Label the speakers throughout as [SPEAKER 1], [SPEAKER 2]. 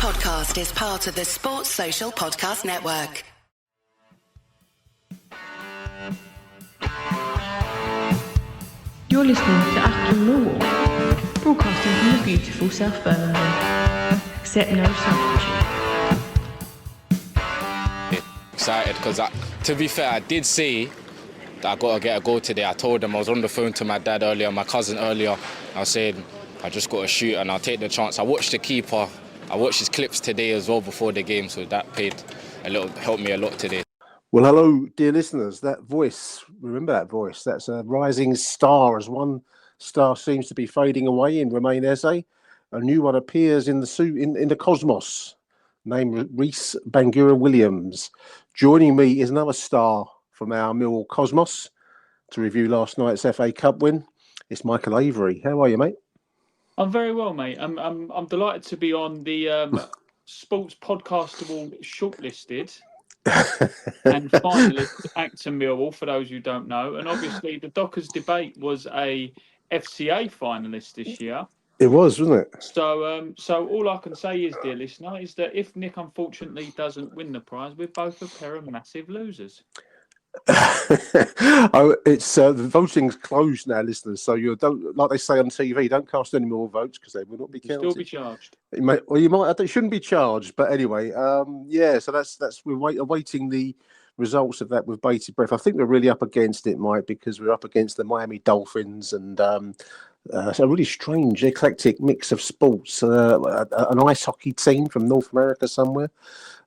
[SPEAKER 1] podcast is part of the Sports Social Podcast Network.
[SPEAKER 2] You're listening to Achtung, Millwall, broadcasting from the beautiful South Birmingham. Accept no substitute.
[SPEAKER 3] Excited because, to be fair, I did say that I got to get a goal today. I told them, I was on the phone to my dad earlier, my cousin earlier. I was saying, I just got to shoot and I'll take the chance. I watched the keeper. I watched his clips today as well before the game, so that helped me a lot today.
[SPEAKER 4] Well, hello, dear listeners. That voice, remember that voice? That's a rising star. As one star seems to be fading away in Ra'ees Bagura, a new one appears in the cosmos, named Ra'ees Bagura-Williams. Joining me is another star from our Millwall cosmos to review last night's FA Cup win. It's Michael Avery. How are you, mate?
[SPEAKER 5] I'm very well, mate. I'm delighted to be on the Sports Podcastable shortlisted and finalist Achtung Millwall, for those who don't know. And obviously, the Dockers debate was a FCA finalist this year.
[SPEAKER 4] It was, wasn't it?
[SPEAKER 5] So all I can say is, dear listener, is that if Nick unfortunately doesn't win the prize, we're both a pair of massive losers.
[SPEAKER 4] It's the voting's closed now, listeners. So you don't, like they say on TV, don't cast any more votes because they will not be counted.
[SPEAKER 5] You'll still be charged.
[SPEAKER 4] You might. It shouldn't be charged, but anyway, yeah. So that's we're awaiting the results of that with bated breath. I think we're really up against it, Mike, because we're up against the Miami Dolphins and it's a really strange, eclectic mix of sports. An ice hockey team from North America somewhere.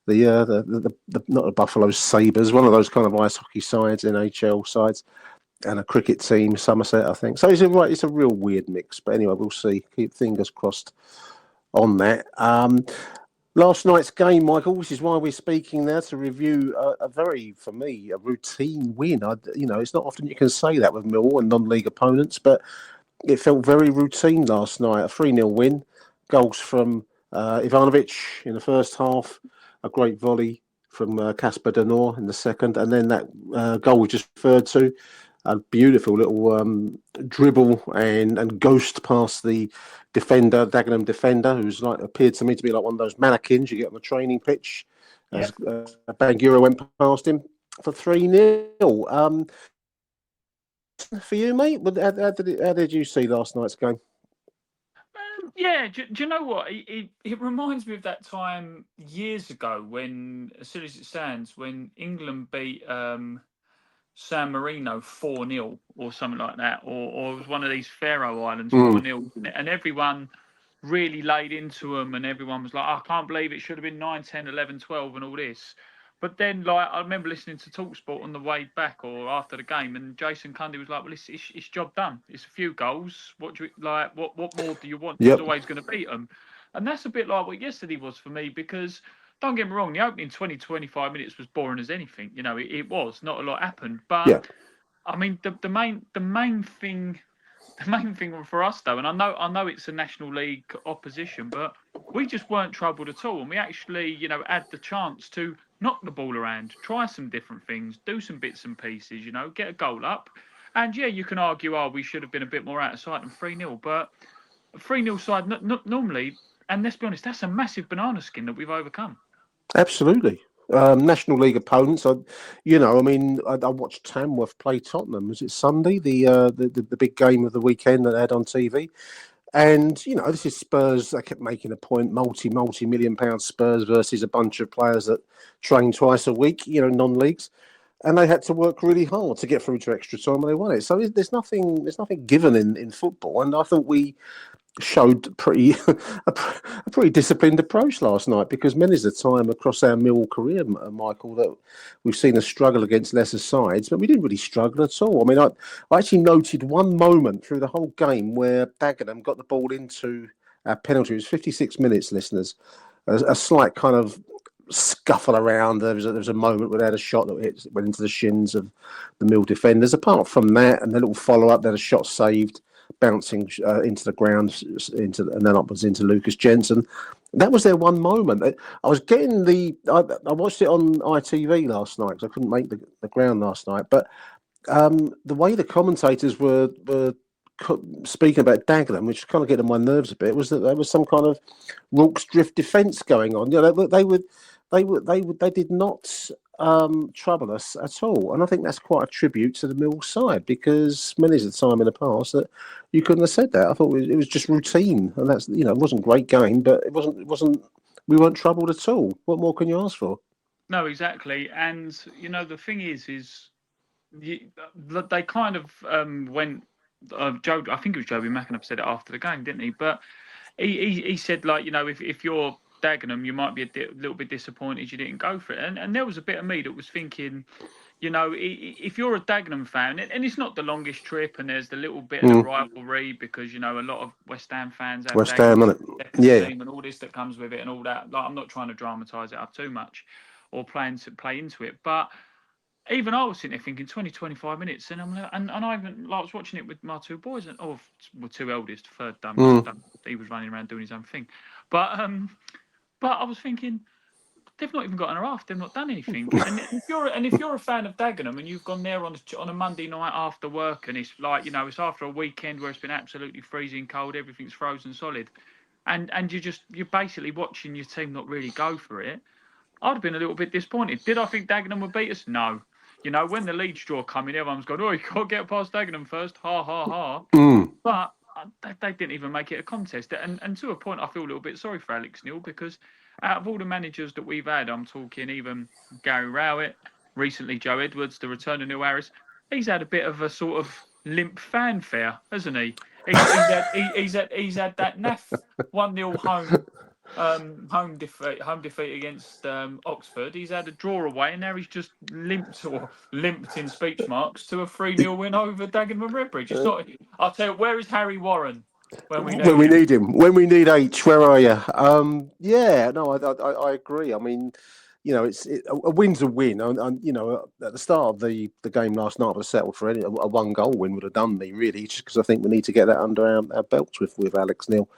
[SPEAKER 4] The not the Buffalo Sabres, one of those kind of ice hockey sides, NHL sides, and a cricket team, Somerset, I think. So it's a real weird mix. But anyway, we'll see. Keep fingers crossed on that. Last night's game, Michael, which is why we're speaking there to review a very, for me, a routine win. It's not often you can say that with Millwall and non-league opponents, but it felt very routine last night. A 3-0 win, goals from Ivanovic in the first half. A great volley from Casper de Noore in the second, and then that goal we just referred to, a beautiful little dribble and ghost past the defender, Dagenham defender, who's appeared to me to be like one of those mannequins you get on the training pitch. As Bagura went past him for 3-0. For you, mate, how did you see last night's game?
[SPEAKER 5] Yeah, do you know what? It reminds me of that time years ago when, as silly as it sounds, when England beat San Marino 4-0 or something like that, or it was one of these Faroe Islands 4-0, and everyone really laid into them, and everyone was like, I can't believe it should have been 9, 10, 11, 12 and all this. But then, I remember listening to TalkSport on the way back or after the game, and Jason Cundy was like, "Well, it's job done. It's a few goals. What do you like? What more do you want? Yep. You're always going to beat them." And that's a bit like what yesterday was for me, because don't get me wrong, the opening 20, 25 minutes was boring as anything. It was not a lot happened, but I mean, the main thing for us though, and I know it's a National League opposition, but we just weren't troubled at all, and we actually, had the chance to knock the ball around, try some different things, do some bits and pieces, get a goal up. And yeah, you can argue, we should have been a bit more out of sight than 3-0, but a 3-0 side, not normally, and let's be honest, that's a massive banana skin that we've overcome. Absolutely.
[SPEAKER 4] National League opponents, I watched Tamworth play Tottenham. Was it Sunday, the big game of the weekend that they had on TV? And, this is Spurs. They kept making a point, multi-million-pound Spurs versus a bunch of players that train twice a week, non-leagues. And they had to work really hard to get through to extra time and they won it. So there's nothing given in football. And I thought we showed a pretty disciplined approach last night, because many is the time across our Millwall career, Michael, that we've seen a struggle against lesser sides, but we didn't really struggle at all. I mean, I actually noted one moment through the whole game where Dagenham got the ball into our penalty. It was 56 minutes, listeners. A slight kind of scuffle around. There was a moment where they had a shot that went into the shins of the Mill defenders. Apart from that, and the little follow-up, they had a shot saved, bouncing into the ground, and then upwards into Lucas Jensen. That was their one moment. I was getting I watched it on ITV last night because I couldn't make the ground last night. But the way the commentators were speaking about Dagenham, which kind of getting on my nerves a bit, was that there was some kind of Rorke's drift defence going on. They did not trouble us at all, and I think that's quite a tribute to the Mill side, because many of the time in the past that you couldn't have said that. I thought it was just routine, and that's it wasn't a great game, but it wasn't. We weren't troubled at all. What more can you ask for?
[SPEAKER 5] No, exactly. And the thing is they kind of went. Joe, I think it was Joby McAnuff said it after the game, didn't he? But he said, like, if you're Dagenham, you might be a little bit disappointed you didn't go for it. And there was a bit of me that was thinking, if you're a Dagenham fan, and it's not the longest trip, and there's the little bit of the rivalry, because a lot of West Ham fans have
[SPEAKER 4] West Ham,
[SPEAKER 5] team and all this that comes with it and all that. Like, I'm not trying to dramatise it up too much or play into it, but even I was sitting there thinking 20, 25 minutes, and I was watching it with my two boys, and my two eldest, third dumb, he was running around doing his own thing, but I was thinking, they've not even got an half. They've not done anything. And if you're a fan of Dagenham and you've gone there on a Monday night after work, and it's like it's after a weekend where it's been absolutely freezing cold, everything's frozen solid, and you're basically watching your team not really go for it. I'd have been a little bit disappointed. Did I think Dagenham would beat us? No. When the Leeds draw come in, everyone's going, you can't get past Dagenham first. Ha, ha, ha. But they didn't even make it a contest. And to a point, I feel a little bit sorry for Alex Neil, because out of all the managers that we've had, I'm talking even Gary Rowett, recently Joe Edwards, the return of Neil Harris, he's had a bit of a sort of limp fanfare, hasn't he? He's had that naff 1-0 home defeat against Oxford. He's had a draw away, and now he's just limped in speech marks to a 3-0 win over Dagenham and Redbridge. It's not. I'll tell you, where is Harry Warren when we need him?
[SPEAKER 4] When we need H, where are you? I agree. I mean, a win's a win. And at the start of the game last night, I was settled for a 1-goal win would have done me, really, just because I think we need to get that under our belts with Alex Neil.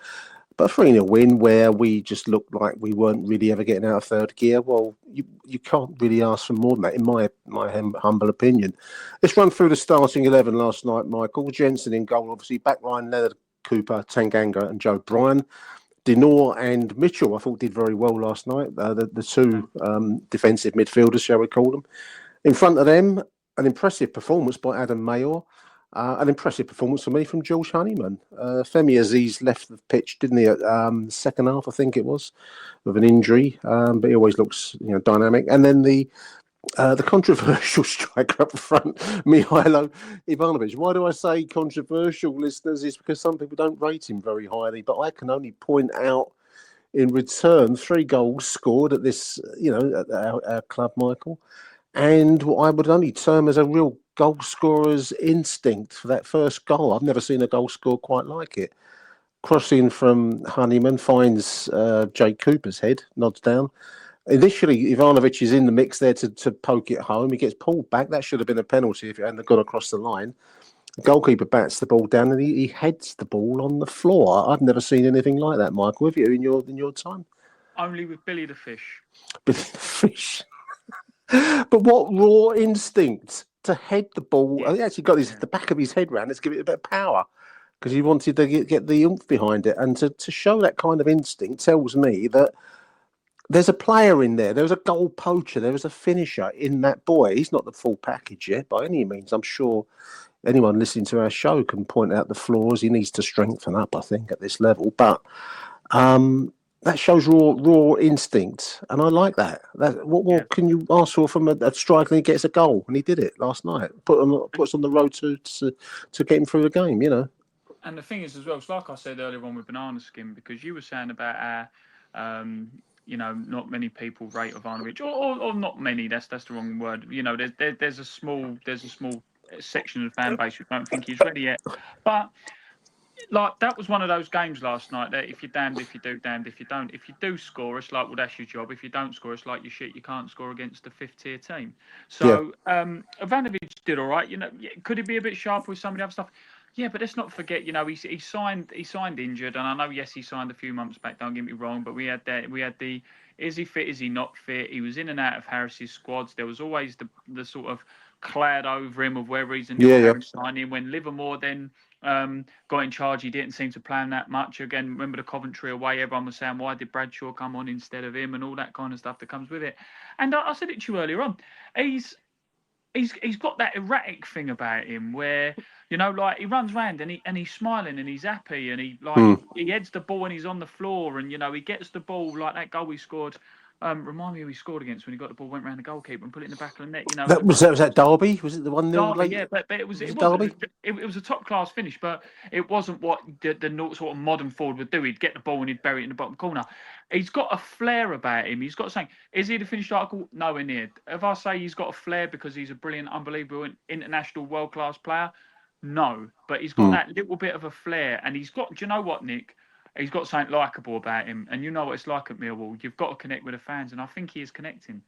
[SPEAKER 4] But a 3-0 win where we just looked like we weren't really ever getting out of third gear, well, you can't really ask for more than that, in my humble opinion. Let's run through the starting 11 last night, Michael. Jensen in goal, obviously. Backline, Leonard, Cooper, Tanganga and Joe Bryan. Noore and Mitchell, I thought, did very well last night. The two defensive midfielders, shall we call them. In front of them, an impressive performance by Adam Mayor. An impressive performance for me from George Honeyman. Femi Aziz left the pitch, didn't he, at second half, I think it was, with an injury, but he always looks dynamic. And then the controversial striker up front, Mihailo Ivanovic. Why do I say controversial, listeners? It's because some people don't rate him very highly, but I can only point out, in return, 3 goals scored at this, at our club, Michael, and what I would only term as a real goal scorer's instinct for that first goal. I've never seen a goal score quite like it. Crossing from Honeyman finds Jake Cooper's head, nods down. Initially, Ivanovic is in the mix there to poke it home. He gets pulled back. That should have been a penalty if it hadn't gone across the line. The goalkeeper bats the ball down and he heads the ball on the floor. I've never seen anything like that, Michael. Have you in your time?
[SPEAKER 5] Only with Billy the Fish.
[SPEAKER 4] Billy the Fish. But what raw instinct to head the ball. Yeah. He actually got the back of his head round. Let's give it a bit of power, because he wanted to get the oomph behind it. And to show that kind of instinct tells me that there's a player in there. There's a goal poacher. There is a finisher in that boy. He's not the full package yet by any means. I'm sure anyone listening to our show can point out the flaws. He needs to strengthen up, I think, at this level. But that shows raw instinct, and I like that. What more can you ask for from a striker that gets a goal? And he did it last night. Put us on the road to get him through the game,
[SPEAKER 5] And the thing is, as well, it's like I said earlier on with Banana Skin, because you were saying about our, not many people rate Ivanovic, or not many. That's the wrong word. There's a small section of the fan base who don't think he's ready yet, but. Like, that was one of those games last night that if you're damned if you do, damned if you don't. If you do score, it's like, well, that's your job. If you don't score, it's like you can't score against a 5th-tier team. So Ivanovic did all right. Could he be a bit sharper with some of the other stuff? Yeah, but let's not forget, he signed injured, and I know, yes, he signed a few months back, don't get me wrong, but we had the is he fit, is he not fit? He was in and out of Harris's squads. There was always the sort of cloud over him of whether he's a new Harris signing. When Livermore then got in charge, he didn't seem to plan that much. Again, remember the Coventry away, everyone was saying, why did Bradshaw come on instead of him, and all that kind of stuff that comes with it. And I said it to you earlier on, he's got that erratic thing about him where, you know, like he runs round and he's smiling and he's happy and he heads the ball and he's on the floor, and, you know, he gets the ball like that goal he scored. Remind me who he scored against when he got the ball, went round the goalkeeper and put it in the back of the net. You know,
[SPEAKER 4] was that Derby? Was it the 1-0
[SPEAKER 5] Derby,
[SPEAKER 4] late?
[SPEAKER 5] yeah, but it was
[SPEAKER 4] Derby.
[SPEAKER 5] It was a top class finish, but it wasn't what the sort of modern forward would do. He'd get the ball and he'd bury it in the bottom corner. He's got a flair about him. He's got something. Is he the finished article? Nowhere near. If I say he's got a flair because he's a brilliant, unbelievable, international, world class player, no. But he's got that little bit of a flair, and he's got. Do you know what, Nick? He's got something likeable about him, and you know what it's like at Millwall. You've got to connect with the fans, and I think he is connecting.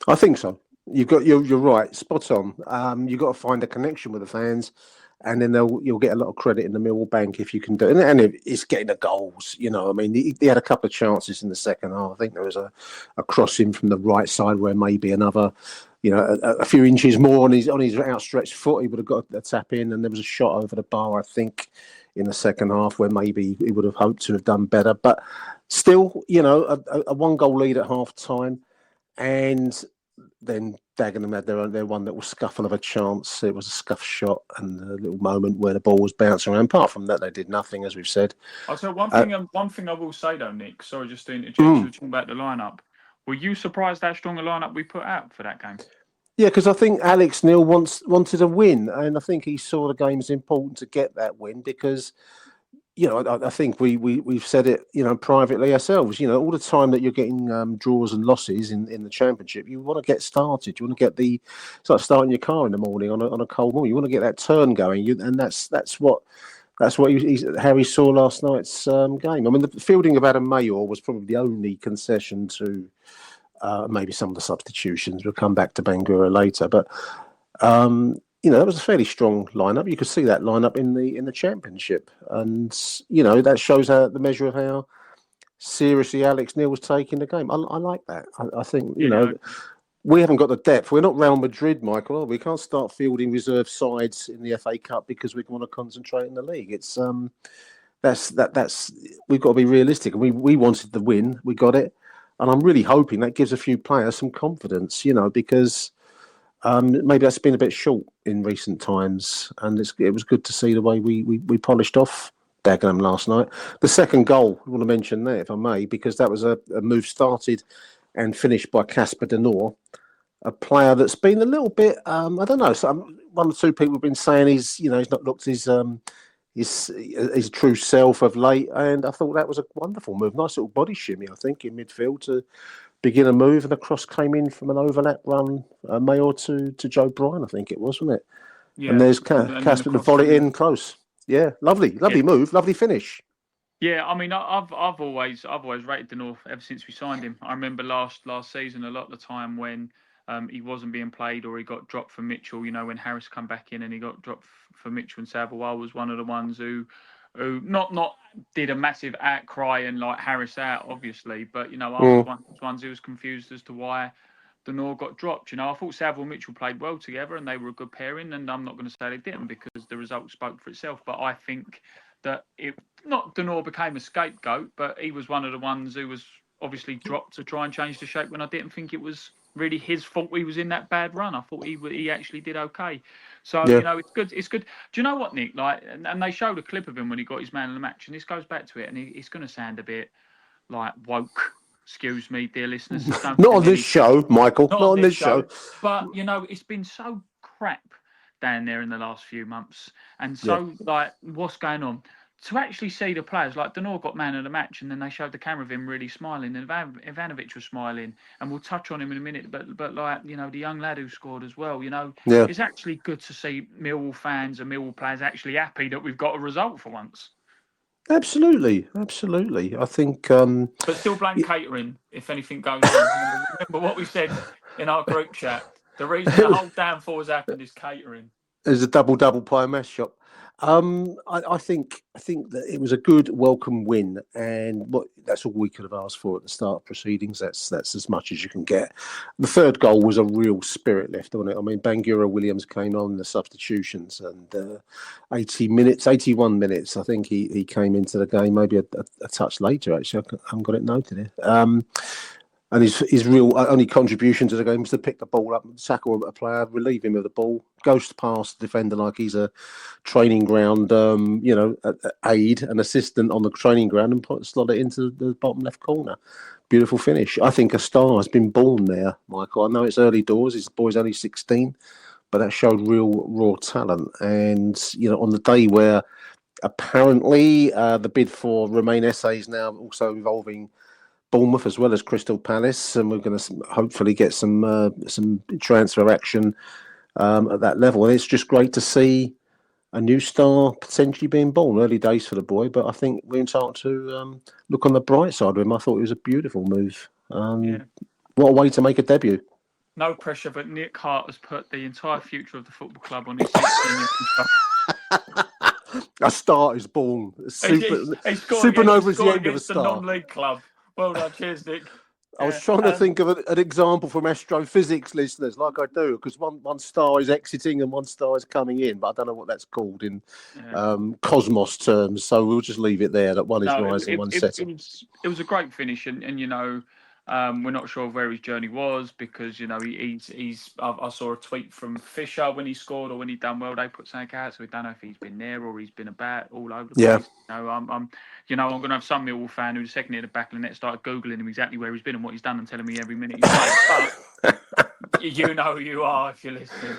[SPEAKER 4] I think so. You're right, spot on. You've got to find a connection with the fans, and then you'll get a lot of credit in the Millwall bank if you can do it. And it's getting the goals. You know, I mean, he had a couple of chances in the second half. I think there was a crossing from the right side where maybe another, you know, a few inches more on his outstretched foot, he would have got a tap in, and there was a shot over the bar, I think, in the second half where maybe he would have hoped to have done better. But still, you know, a 1-goal lead at half time, and then Dagenham had their one little scuffle of a chance. It was a scuff shot and a little moment where the ball was bouncing around. Apart from that, they did nothing, as we've said.
[SPEAKER 5] I'll tell you one thing I will say though, Nick. Sorry, just to interject. You were talking about the lineup. Were you surprised how strong a lineup we put out for that game?
[SPEAKER 4] Yeah, because I think Alex Neil wanted a win, and I think he saw the game as important to get that win because, you know, I think we've said it, you know, privately ourselves. You know, all the time that you're getting draws and losses in the Championship, you want to get started. You want to get it's like starting your car in the morning on a cold morning. You want to get that turn going, and that's what Harry saw last night's game. I mean, the fielding of Adam Mayor was probably the only concession to. Maybe some of the substitutions. We'll come back to Bagura later, but you know, that was a fairly strong lineup. You could see that lineup in the Championship, and you know that shows the measure of how seriously Alex Neil was taking the game. I like that. I think you know we haven't got the depth. We're not Real Madrid, Michael. We can't start fielding reserve sides in the FA Cup because we want to concentrate in the league. It's that's we've got to be realistic, and we wanted the win. We got it. And I'm really hoping that gives a few players some confidence, you know, because maybe that's been a bit short in recent times. And it was good to see the way we polished off Dagenham last night. The second goal, I want to mention that, if I may, because that was a move started and finished by Casper de Noore, a player that's been a little bit, I don't know, one or two people have been saying he's not looked his true self of late, and I thought that was a wonderful move. Nice little body shimmy, I think, in midfield to begin a move, and the cross came in from an overlap run, Mayor to Joe Bryan, I think it was, wasn't it? Yeah. And there's Casper to volley it in close. Yeah, lovely move, lovely finish.
[SPEAKER 5] Yeah, I mean, I've always rated the North ever since we signed him. I remember last season a lot of the time when he wasn't being played or he got dropped for Mitchell. You know, when Harris come back in and he got dropped for Mitchell, and Savawal was one of the ones who not did a massive outcry and like Harris out, obviously, but you know, I was one of the ones who was confused as to why the Noore got dropped. You know, I thought Savawal and Mitchell played well together and they were a good pairing, and I'm not going to say they didn't because the result spoke for itself. But I think that the Noore became a scapegoat, but he was one of the ones who was obviously dropped to try and change the shape when I didn't think it was really his fault he was in that bad run. I thought he actually did okay. So, you know, it's good. It's good. Do you know what, Nick? Like, and they showed a clip of him when he got his man of the match, and this goes back to it, and he's going to sound a bit like woke. Excuse me, dear listeners.
[SPEAKER 4] Not on this show, Michael. Not on this show.
[SPEAKER 5] But, you know, it's been so crap down there in the last few months. And so, like, what's going on? To actually see the players, like De Noore got man of the match, and then they showed the camera of him really smiling, and Ivanovic was smiling, and we'll touch on him in a minute, but like, you know, the young lad who scored as well, you know, it's actually good to see Millwall fans and Millwall players actually happy that we've got a result for once. Absolutely.
[SPEAKER 4] I think...
[SPEAKER 5] But still blame catering if anything goes wrong. Remember what we said in our group chat. The reason the whole downfall has happened is catering.
[SPEAKER 4] There's a double pie mess shop. I think that it was a good, welcome win, and that's all we could have asked for at the start of proceedings. That's as much as you can get. The third goal was a real spirit lift, wasn't it? I mean, Bagura-Williams came on the substitutions, and 81 minutes. I think he came into the game maybe a touch later. Actually, I haven't got it noted here. And his real only contribution to the game was to pick the ball up, tackle a player, relieve him of the ball, ghost past the defender like he's a training ground, aide, an assistant on the training ground, and slot it into the bottom left corner. Beautiful finish. I think a star has been born there, Michael. I know it's early doors. His boy's only 16, but that showed real raw talent. And on the day where apparently the bid for Romain Esse is now also involving Bournemouth as well as Crystal Palace, and we're going to hopefully get some transfer action at that level. And it's just great to see a new star potentially being born. Early days for the boy, but I think we're entitled to look on the bright side of him. I thought it was a beautiful move. What a way to make a debut.
[SPEAKER 5] No pressure, but Nick Hart has put the entire future of the football club on his 16.
[SPEAKER 4] A star is born. Supernova is the end of a star.
[SPEAKER 5] The non-league club. Well done, cheers, Nick.
[SPEAKER 4] I was trying to think of an example from astrophysics listeners, like I do, because one star is exiting and one star is coming in, but I don't know what that's called in cosmos terms. So we'll just leave it there. That one is rising, one setting.
[SPEAKER 5] It was a great finish, and we're not sure where his journey was because I saw a tweet from Fisher when he scored or when he done well. They put something out, so we don't know if he's been there or he's been about all over the place. I'm going to have some Millwall fan who the second hit the back of the net started googling him exactly where he's been and what he's done and telling me every minute he's played. But you know who you are if you're listening.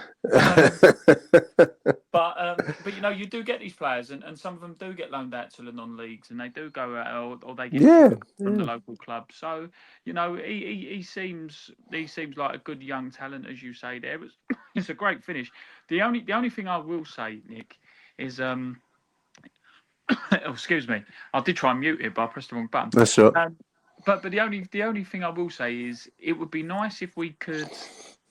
[SPEAKER 5] But you do get these players, and some of them do get loaned out to the non-leagues, and they do go out, or they get from the local club. So he seems like a good young talent, as you say. There, it's a great finish. The only thing I will say, Nick, is excuse me, I did try and mute it, but I pressed the wrong button.
[SPEAKER 4] That's right.
[SPEAKER 5] But the only thing I will say is it would be nice if we could,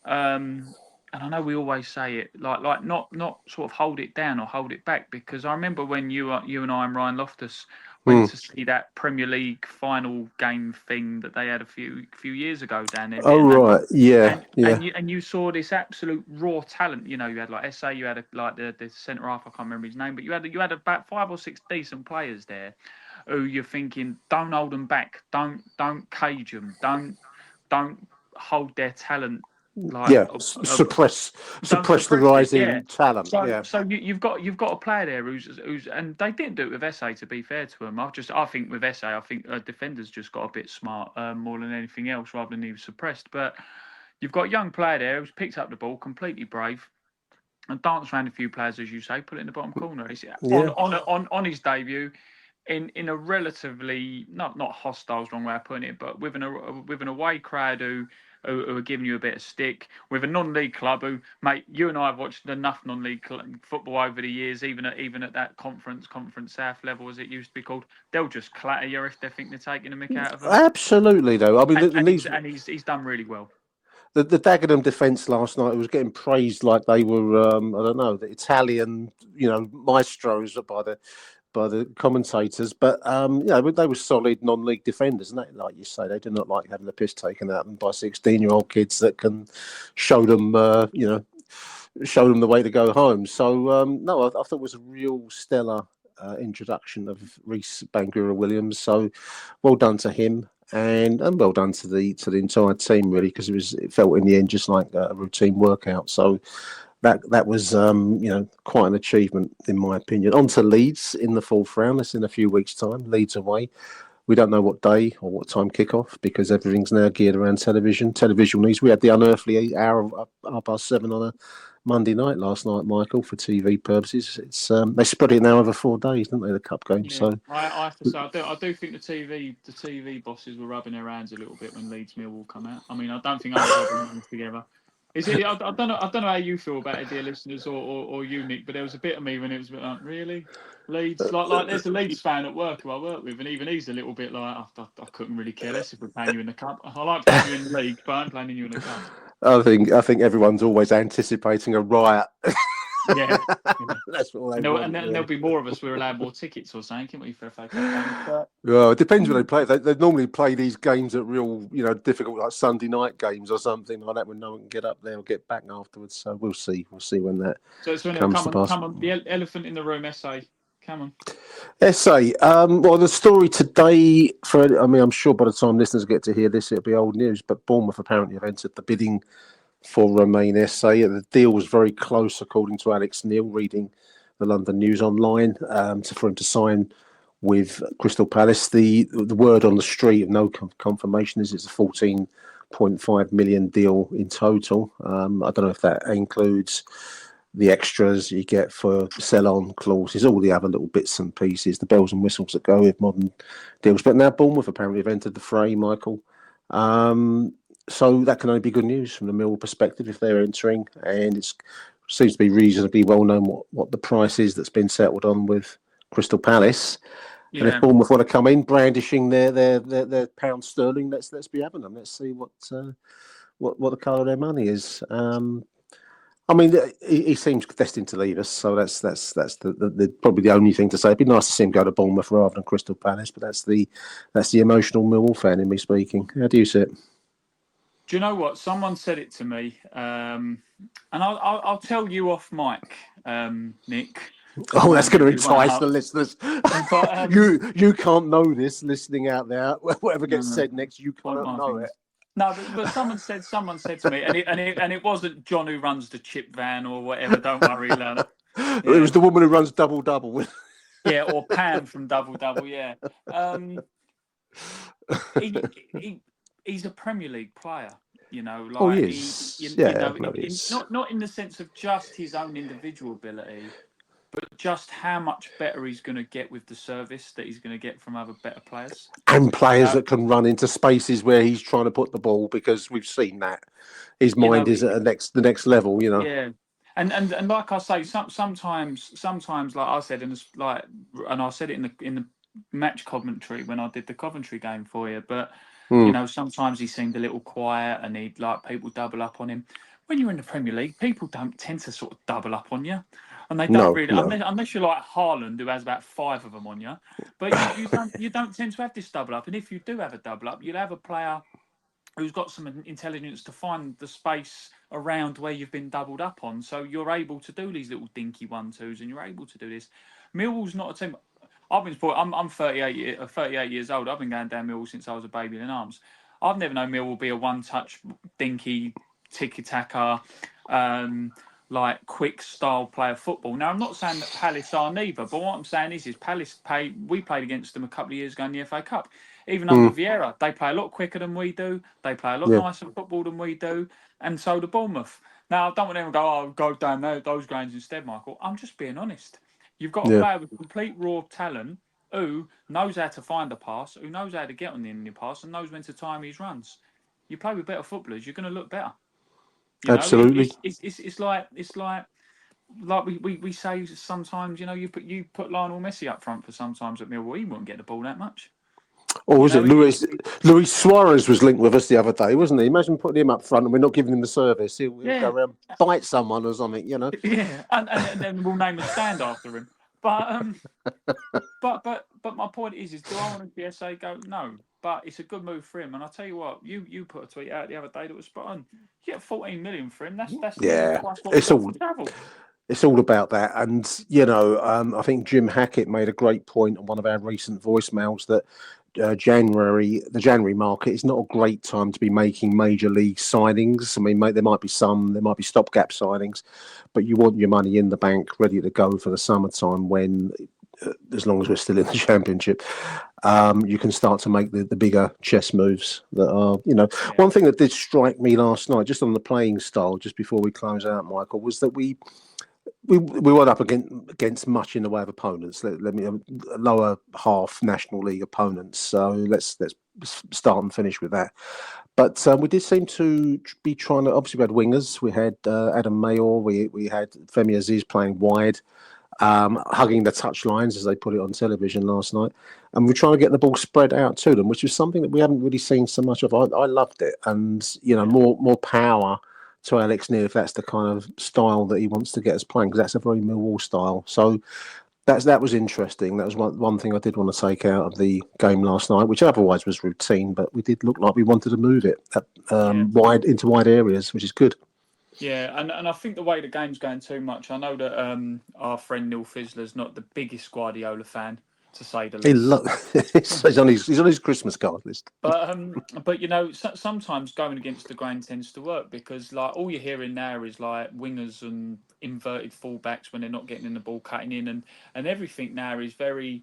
[SPEAKER 5] and I know we always say it, like not sort of hold it down or hold it back, because I remember when you and I and Ryan Loftus went to see that Premier League final game thing that they had a few years ago down there.
[SPEAKER 4] Oh right, yeah.
[SPEAKER 5] And you saw this absolute raw talent. You had like SA, you had the centre half, I can't remember his name, but you had about 5 or 6 decent players there who you're thinking, don't hold them back, don't cage them, don't hold their talent.
[SPEAKER 4] Suppress the rising talent.
[SPEAKER 5] So you've got a player there who's and they didn't do it with Esse, to be fair to him. I think with Esse, defenders just got a bit smart more than anything else, rather than he was suppressed. But you've got a young player there who's picked up the ball, completely brave, and danced around a few players, as you say, put it in the bottom corner. On his debut. In a relatively not hostile, wrong way of putting it, but with an away crowd who are giving you a bit of stick, with a non-league club who, mate, you and I have watched enough non-league football over the years, even at that conference South level as it used to be called. They'll just clatter you if they think they're taking a mick out of them.
[SPEAKER 4] Absolutely, though. I mean,
[SPEAKER 5] he's done really well.
[SPEAKER 4] The Dagenham defence last night was getting praised like they were the Italian maestros by the commentators, but they were solid non-league defenders, and that, like you say, they do not like having the piss taken out of them by 16-year-old kids that can show them the way to go home. So I thought it was a real stellar introduction of Ra'ees Bagura-Williams. So well done to him, and well done to the entire team, really, because it felt in the end just like a routine workout. So. That was quite an achievement in my opinion. On to Leeds in the 4th round. That's in a few weeks' time. Leeds away. We don't know what day or what time kick-off because everything's now geared around television. Television news. We had the unearthly hour of 7:30 on a Monday night last night, Michael, for TV purposes. It's they spread it now over 4 days, don't they? The cup game. Yeah, so
[SPEAKER 5] I have to say, I do think the TV bosses were rubbing their hands a little bit when Leeds Millwall come out. I mean, I don't think I rubbing them together. I don't know how you feel about it, dear listeners, or you, Nick, but there was a bit of me when it was a bit like, really? Leeds? Like there's a Leeds fan at work who I work with, and even he's a little bit like, I couldn't really care less if we're playing you in the cup. I like playing you in the league, but I'm playing you in the cup.
[SPEAKER 4] I think everyone's always anticipating a riot
[SPEAKER 5] Yeah.
[SPEAKER 4] That's what they
[SPEAKER 5] And,
[SPEAKER 4] want.
[SPEAKER 5] there'll be more of us. We're allowed more tickets or something, can't we, for FA Cup games?
[SPEAKER 4] Well, it depends when they play. They normally play these games at real, difficult, like Sunday night games or something like that, when no one can get up there or get back afterwards. So we'll see. We'll see when that comes to pass.
[SPEAKER 5] Come on, the elephant in the room, SA. Come on.
[SPEAKER 4] SA. Well, the story today, I'm sure by the time listeners get to hear this, it'll be old news, but Bournemouth apparently have entered the bidding for Remain SA. The deal was very close, according to Alex Neil, reading the London News Online, for him to sign with Crystal Palace. The word on the street of no confirmation is it's a 14.5 million deal in total. I don't know if that includes the extras you get for sell-on clauses, all the other little bits and pieces, the bells and whistles that go with modern deals. But now Bournemouth apparently have entered the fray, Michael. So that can only be good news from the Millwall perspective if they're entering, and it seems to be reasonably well known what the price is that's been settled on with Crystal Palace. Yeah. And if Bournemouth want to come in brandishing their pound sterling, let's be having them. Let's see what the colour of their money is. He seems destined to leave us, so that's the probably the only thing to say. It'd be nice to see him go to Bournemouth rather than Crystal Palace, but that's the emotional Millwall fan in me speaking. How do you see it?
[SPEAKER 5] Do you know what? Someone said it to me, and I'll tell you off mic, Nick.
[SPEAKER 4] Oh, that's going to entice the listeners. But, you can't know this listening out there. Whatever gets said next, you can't know it.
[SPEAKER 5] No, but someone said to me, and it wasn't John who runs the chip van or whatever. Don't worry, Lana. Yeah.
[SPEAKER 4] It was the woman who runs Double Double.
[SPEAKER 5] Yeah, or Pam from Double Double. Yeah. He's a Premier League player. He is. Not in the sense of just his own individual ability, but just how much better he's going to get with the service that he's going to get from other better players.
[SPEAKER 4] And players that can run into spaces where he's trying to put the ball, because we've seen that. His mind is at the next level, Yeah.
[SPEAKER 5] And like I say, sometimes like I said, and I said it in the match commentary when I did the Coventry game for you, but sometimes he seemed a little quiet and he'd like people double up on him. When you're in the Premier League, people don't tend to sort of double up on you. And they don't unless you're like Haaland, who has about 5 of them on you. But you don't tend to have this double up. And if you do have a double up, you'll have a player who's got some intelligence to find the space around where you've been doubled up on. So you're able to do these little dinky 1-2s, and you're able to do this. Millwall's not a team. I'm 38 years old. I've been going down Millwall since I was a baby in arms. I've never known Millwall be a one-touch, dinky, tiki-taka, like quick style player football. Now, I'm not saying that Palace are neither, but what I'm saying is Palace we played against them a couple of years ago in the FA Cup. Even under Vieira, they play a lot quicker than we do. They play a lot nicer football than we do, and so do Bournemouth. Now, I don't want anyone to go down those grounds instead, Michael. I'm just being honest. You've got a player with complete raw talent who knows how to find a pass, who knows how to get on the end of the pass, and knows when to time his runs. You play with better footballers, you're going to look better.
[SPEAKER 4] Absolutely.
[SPEAKER 5] It's like we say sometimes. You put Lionel Messi up front for sometimes at Millwall, he wouldn't get the ball that much.
[SPEAKER 4] Or was it Luis Suarez was linked with us the other day, wasn't he? Imagine putting him up front and we're not giving him the service. He'll go around bite someone or something, Yeah,
[SPEAKER 5] and then we'll name a stand after him. But my point is do I want to see SA go? No. But it's a good move for him, and I'll tell you what. You put a tweet out the other day that was spot on. You get 14 million for him. That's
[SPEAKER 4] it's all about that. And I think Jim Hackett made a great point on one of our recent voicemails that the January market is not a great time to be making major league signings. I mean, there might be stopgap signings, but you want your money in the bank ready to go for the summertime when. As long as we're still in the Championship, you can start to make the bigger chess moves that are, One thing that did strike me last night, just on the playing style, just before we close out, Michael, was that we weren't up against much in the way of opponents. Let me lower half National League opponents. So let's start and finish with that. But we did seem to be trying to. Obviously, we had wingers. We had Adam Mayor. We had Femi Aziz playing wide. Hugging the touch lines, as they put it on television last night. And we're trying to get the ball spread out to them, which is something that we haven't really seen so much of. I loved it. And, more power to Alex Neil if that's the kind of style that he wants to get us playing, because that's a very Millwall style. So that was interesting. That was one thing I did want to take out of the game last night, which otherwise was routine, but we did look like we wanted to move it wide into wide areas, which is good.
[SPEAKER 5] Yeah, and I think the way the game's going too much, I know that our friend Neil Fizzler's not the biggest Guardiola fan, to say the least.
[SPEAKER 4] He's on his Christmas card list.
[SPEAKER 5] But you know, sometimes going against the grain tends to work, because like all you're hearing now is like wingers and inverted fullbacks when they're not getting in the ball, cutting in, and everything now is very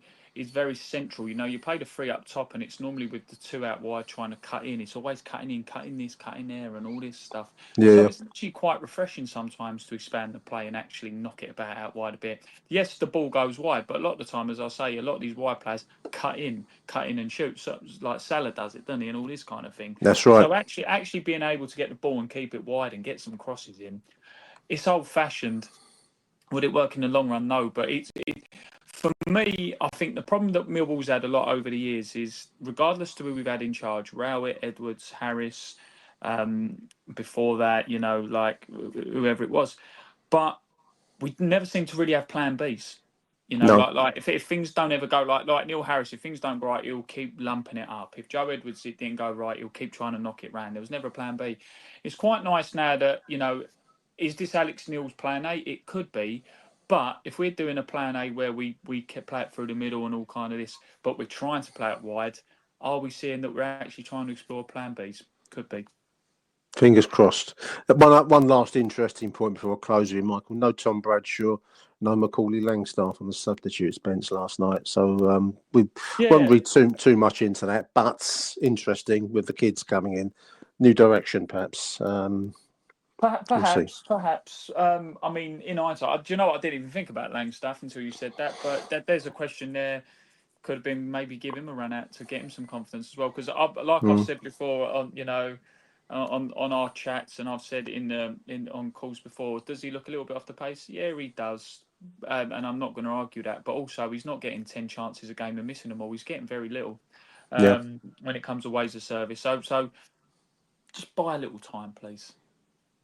[SPEAKER 5] central. You know, you play the three up top, and it's normally with the two out wide trying to cut in. It's always cutting in, cutting this, cutting there, and all this stuff.
[SPEAKER 4] Yeah.
[SPEAKER 5] So it's actually quite refreshing sometimes to expand the play and actually knock it about out wide a bit. Yes, the ball goes wide, but a lot of the time, as I say, a lot of these wide players cut in and shoot. So like Salah does it, doesn't he, and all this kind of thing.
[SPEAKER 4] That's right.
[SPEAKER 5] So actually being able to get the ball and keep it wide and get some crosses in, it's old-fashioned. Would it work in the long run? No, but for me, I think the problem that Millwall's had a lot over the years is, regardless to who we've had in charge, Rowett, Edwards, Harris, before that, you know, like whoever it was, but we never seem to really have plan Bs. You know,
[SPEAKER 4] No.
[SPEAKER 5] like if things don't ever go like Neil Harris, if things don't go right, he'll keep lumping it up. If Joe Edwards didn't go right, he'll keep trying to knock it round. There was never a plan B. It's quite nice now that, you know, is this Alex Neil's plan A? It could be. But if we're doing a plan A where we can play it through the middle and all kind of this, but we're trying to play it wide, are we seeing that we're actually trying to explore plan Bs? Could be.
[SPEAKER 4] Fingers crossed. One last interesting point before I close with you, Michael. No Tom Bradshaw, no Macaulay Langstaff on the substitutes bench last night. So we won't read too much into that, but interesting with the kids coming in. New direction, perhaps.
[SPEAKER 5] Perhaps. I mean, in hindsight, do you know what? I didn't even think about Langstaff until you said that. But there's a question there. Could have been maybe give him a run out to get him some confidence as well. Because I've said before, on our chats, and I've said on calls before, does he look a little bit off the pace? Yeah, he does. And I'm not going to argue that. But also, he's not getting 10 chances a game and missing them all. He's getting very little when it comes to ways of service. So just buy a little time, please.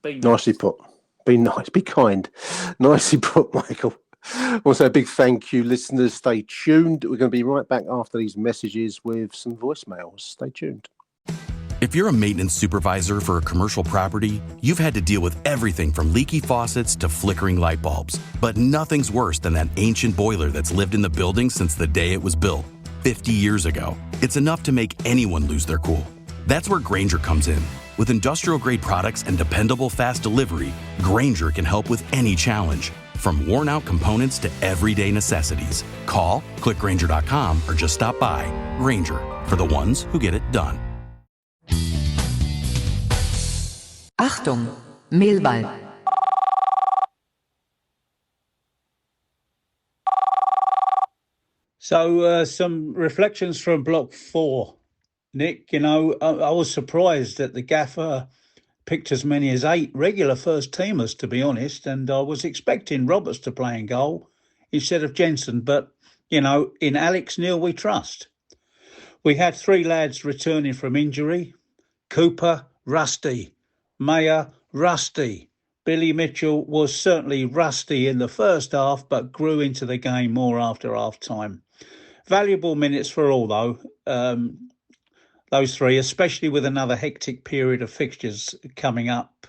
[SPEAKER 5] Be nice.
[SPEAKER 4] Nicely put. Be nice. Be kind. Nicely put, Michael. Also, a big thank you, listeners. Stay tuned. We're going to be right back after these messages with some voicemails. Stay tuned.
[SPEAKER 6] If you're a maintenance supervisor for a commercial property, you've had to deal with everything from leaky faucets to flickering light bulbs. But nothing's worse than that ancient boiler that's lived in the building since the day it was built, 50 years ago. It's enough to make anyone lose their cool. That's where Grainger comes in. With industrial-grade products and dependable fast delivery, Grainger can help with any challenge, from worn-out components to everyday necessities. Call, click Grainger.com, or just stop by. Grainger, for the ones who get it done.
[SPEAKER 7] Achtung, Millwall.
[SPEAKER 8] So some reflections from Block 4. Nick, you know, I was surprised that the gaffer picked as many as 8 regular first-teamers, to be honest, and I was expecting Roberts to play in goal instead of Jensen, but, you know, in Alex Neil we trust. We had 3 lads returning from injury. Cooper, rusty. Mayer, rusty. Billy Mitchell was certainly rusty in the first half, but grew into the game more after half-time. Valuable minutes for all, though. Those 3, especially with another hectic period of fixtures coming up.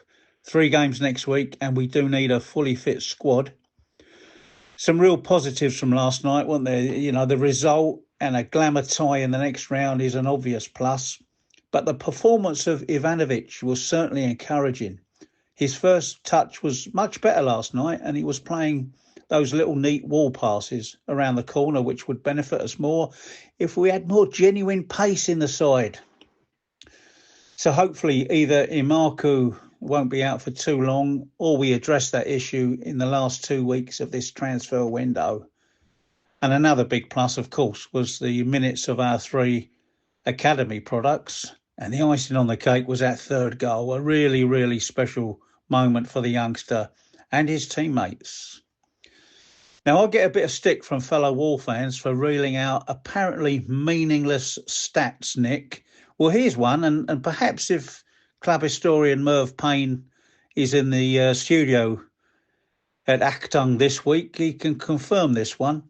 [SPEAKER 8] 3 games next week, and we do need a fully fit squad. Some real positives from last night, weren't there? You know, the result and a glamour tie in the next round is an obvious plus. But the performance of Ivanovic was certainly encouraging. His first touch was much better last night, and he was playing those little neat wall passes around the corner, which would benefit us more if we had more genuine pace in the side. So hopefully either Imaku won't be out for too long, or we address that issue in the last 2 weeks of this transfer window. And another big plus, of course, was the minutes of our 3 academy products. And the icing on the cake was that 3rd goal, a really, really special moment for the youngster and his teammates. Now, I'll get a bit of stick from fellow Wall fans for reeling out apparently meaningless stats, Nick. Well, here's one, and perhaps if club historian Merv Payne He's in the studio at Achtung this week. He can confirm this one.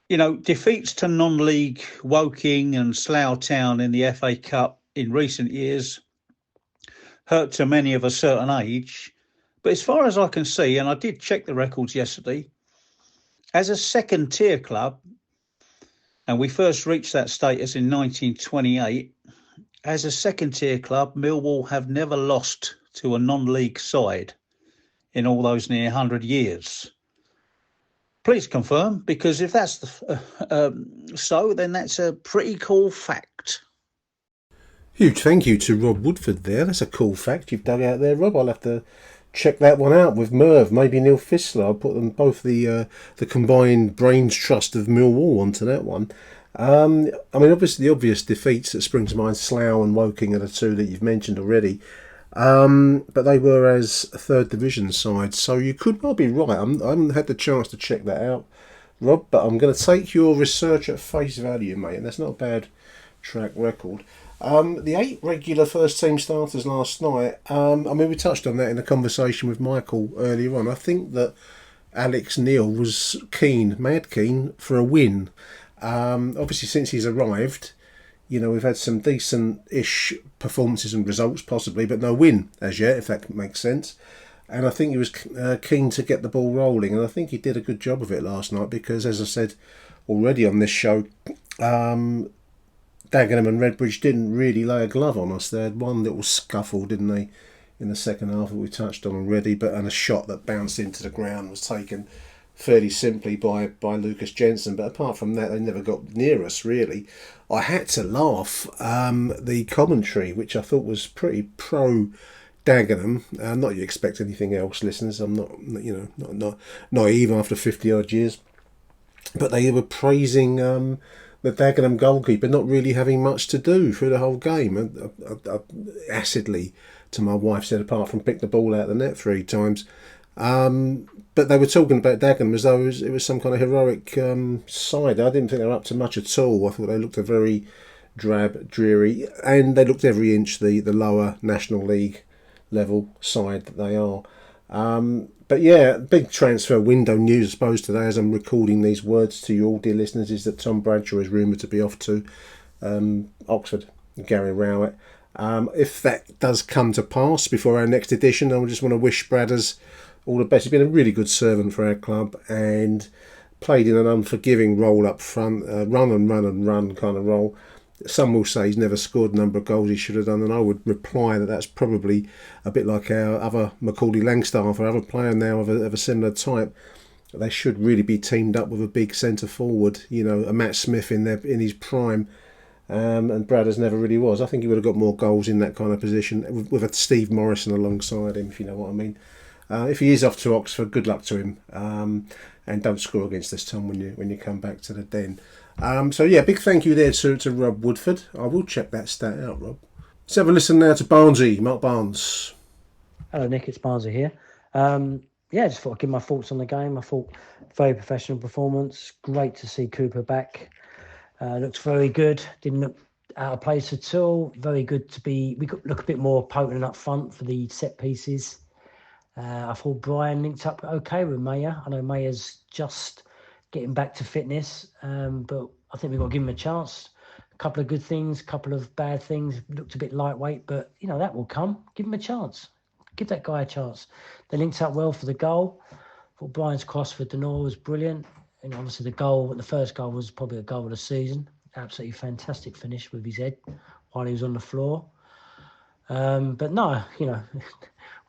[SPEAKER 8] You know, defeats to non-league Woking and Slough Town in the FA Cup in recent years hurt to many of a certain age. But as far as I can see, and I did check the records yesterday, as a second-tier club, and we first reached that status in 1928, as a second-tier club, Millwall have never lost to a non-league side in all those near 100 years. Please confirm, because if that's so, then that's a pretty cool fact.
[SPEAKER 4] Huge thank you to Rob Woodford there. That's a cool fact you've dug out there, Rob. I'll have to check that one out with Merv, maybe Neil Fissler. I'll put them both the combined brains trust of Millwall onto that one. I mean, obviously the obvious defeats that spring to mind, Slough and Woking, are the two that you've mentioned already. But they were as a third division side, so you could well be right. I haven't had the chance to check that out, Rob, but I'm going to take your research at face value, mate, and that's not a bad track record. The 8 regular first team starters last night, I mean, we touched on that in a conversation with Michael earlier on. I think that Alex Neil was mad keen for a win. Obviously, since he's arrived, you know, we've had some decent-ish performances and results, possibly, but no win as yet, if that makes sense. And I think he was keen to get the ball rolling, and I think he did a good job of it last night because, as I said already on this show, Dagenham and Redbridge didn't really lay a glove on us. They had one little scuffle, didn't they, in the second half that we touched on already, and a shot that bounced into the ground was taken fairly simply by Lucas Jensen. But apart from that, they never got near us, really. I had to laugh. The commentary, which I thought was pretty pro Dagenham, not you expect anything else, listeners. I'm not naive after 50 odd years, but they were praising the Dagenham goalkeeper not really having much to do through the whole game. I acidly to my wife said, apart from pick the ball out of the net 3 times. But they were talking about Dagenham as though it was some kind of heroic side. I didn't think they were up to much at all. I thought they looked a very drab, dreary, and they looked every inch the lower National League level side that they are. But yeah, big transfer window news, I suppose, today as I'm recording these words to you all, dear listeners, is that Tom Bradshaw is rumoured to be off to Oxford, Gary Rowett. If that does come to pass before our next edition, I just want to wish Bradders all the best. He's been a really good servant for our club and played in an unforgiving role up front, run kind of role. Some will say he's never scored the number of goals he should have done, and I would reply that that's probably a bit like our other Macaulay Langstaff or other player now of a similar type. They should really be teamed up with a big centre forward, you know, a Matt Smith in his prime. And Bradders never really was. I think he would have got more goals in that kind of position with a Steve Morrison alongside him, if you know what I mean. If he is off to Oxford, good luck to him. And don't score against us, Tom, when you come back to the den. So yeah, big thank you there to Rob Woodford. I will check that stat out, Rob. Let's have a listen now to Barnesy, Mark Barnes.
[SPEAKER 9] Hello, Nick. It's Barnesy here. Just thought I'd give my thoughts on the game. I thought very professional performance. Great to see Cooper back. Looks very good. Didn't look out of place at all. Very good to be. We could look a bit more potent up front for the set pieces. I thought Brian linked up okay with Maya. I know Maya's just getting back to fitness, but I think we've got to give him a chance. A couple of good things, a couple of bad things. Looked a bit lightweight, but you know that will come. Give him a chance. Give that guy a chance. They linked up well for the goal. I thought Brian's cross for Noore was brilliant. And obviously the first goal was probably a goal of the season. Absolutely fantastic finish with his head while he was on the floor. But no, you know,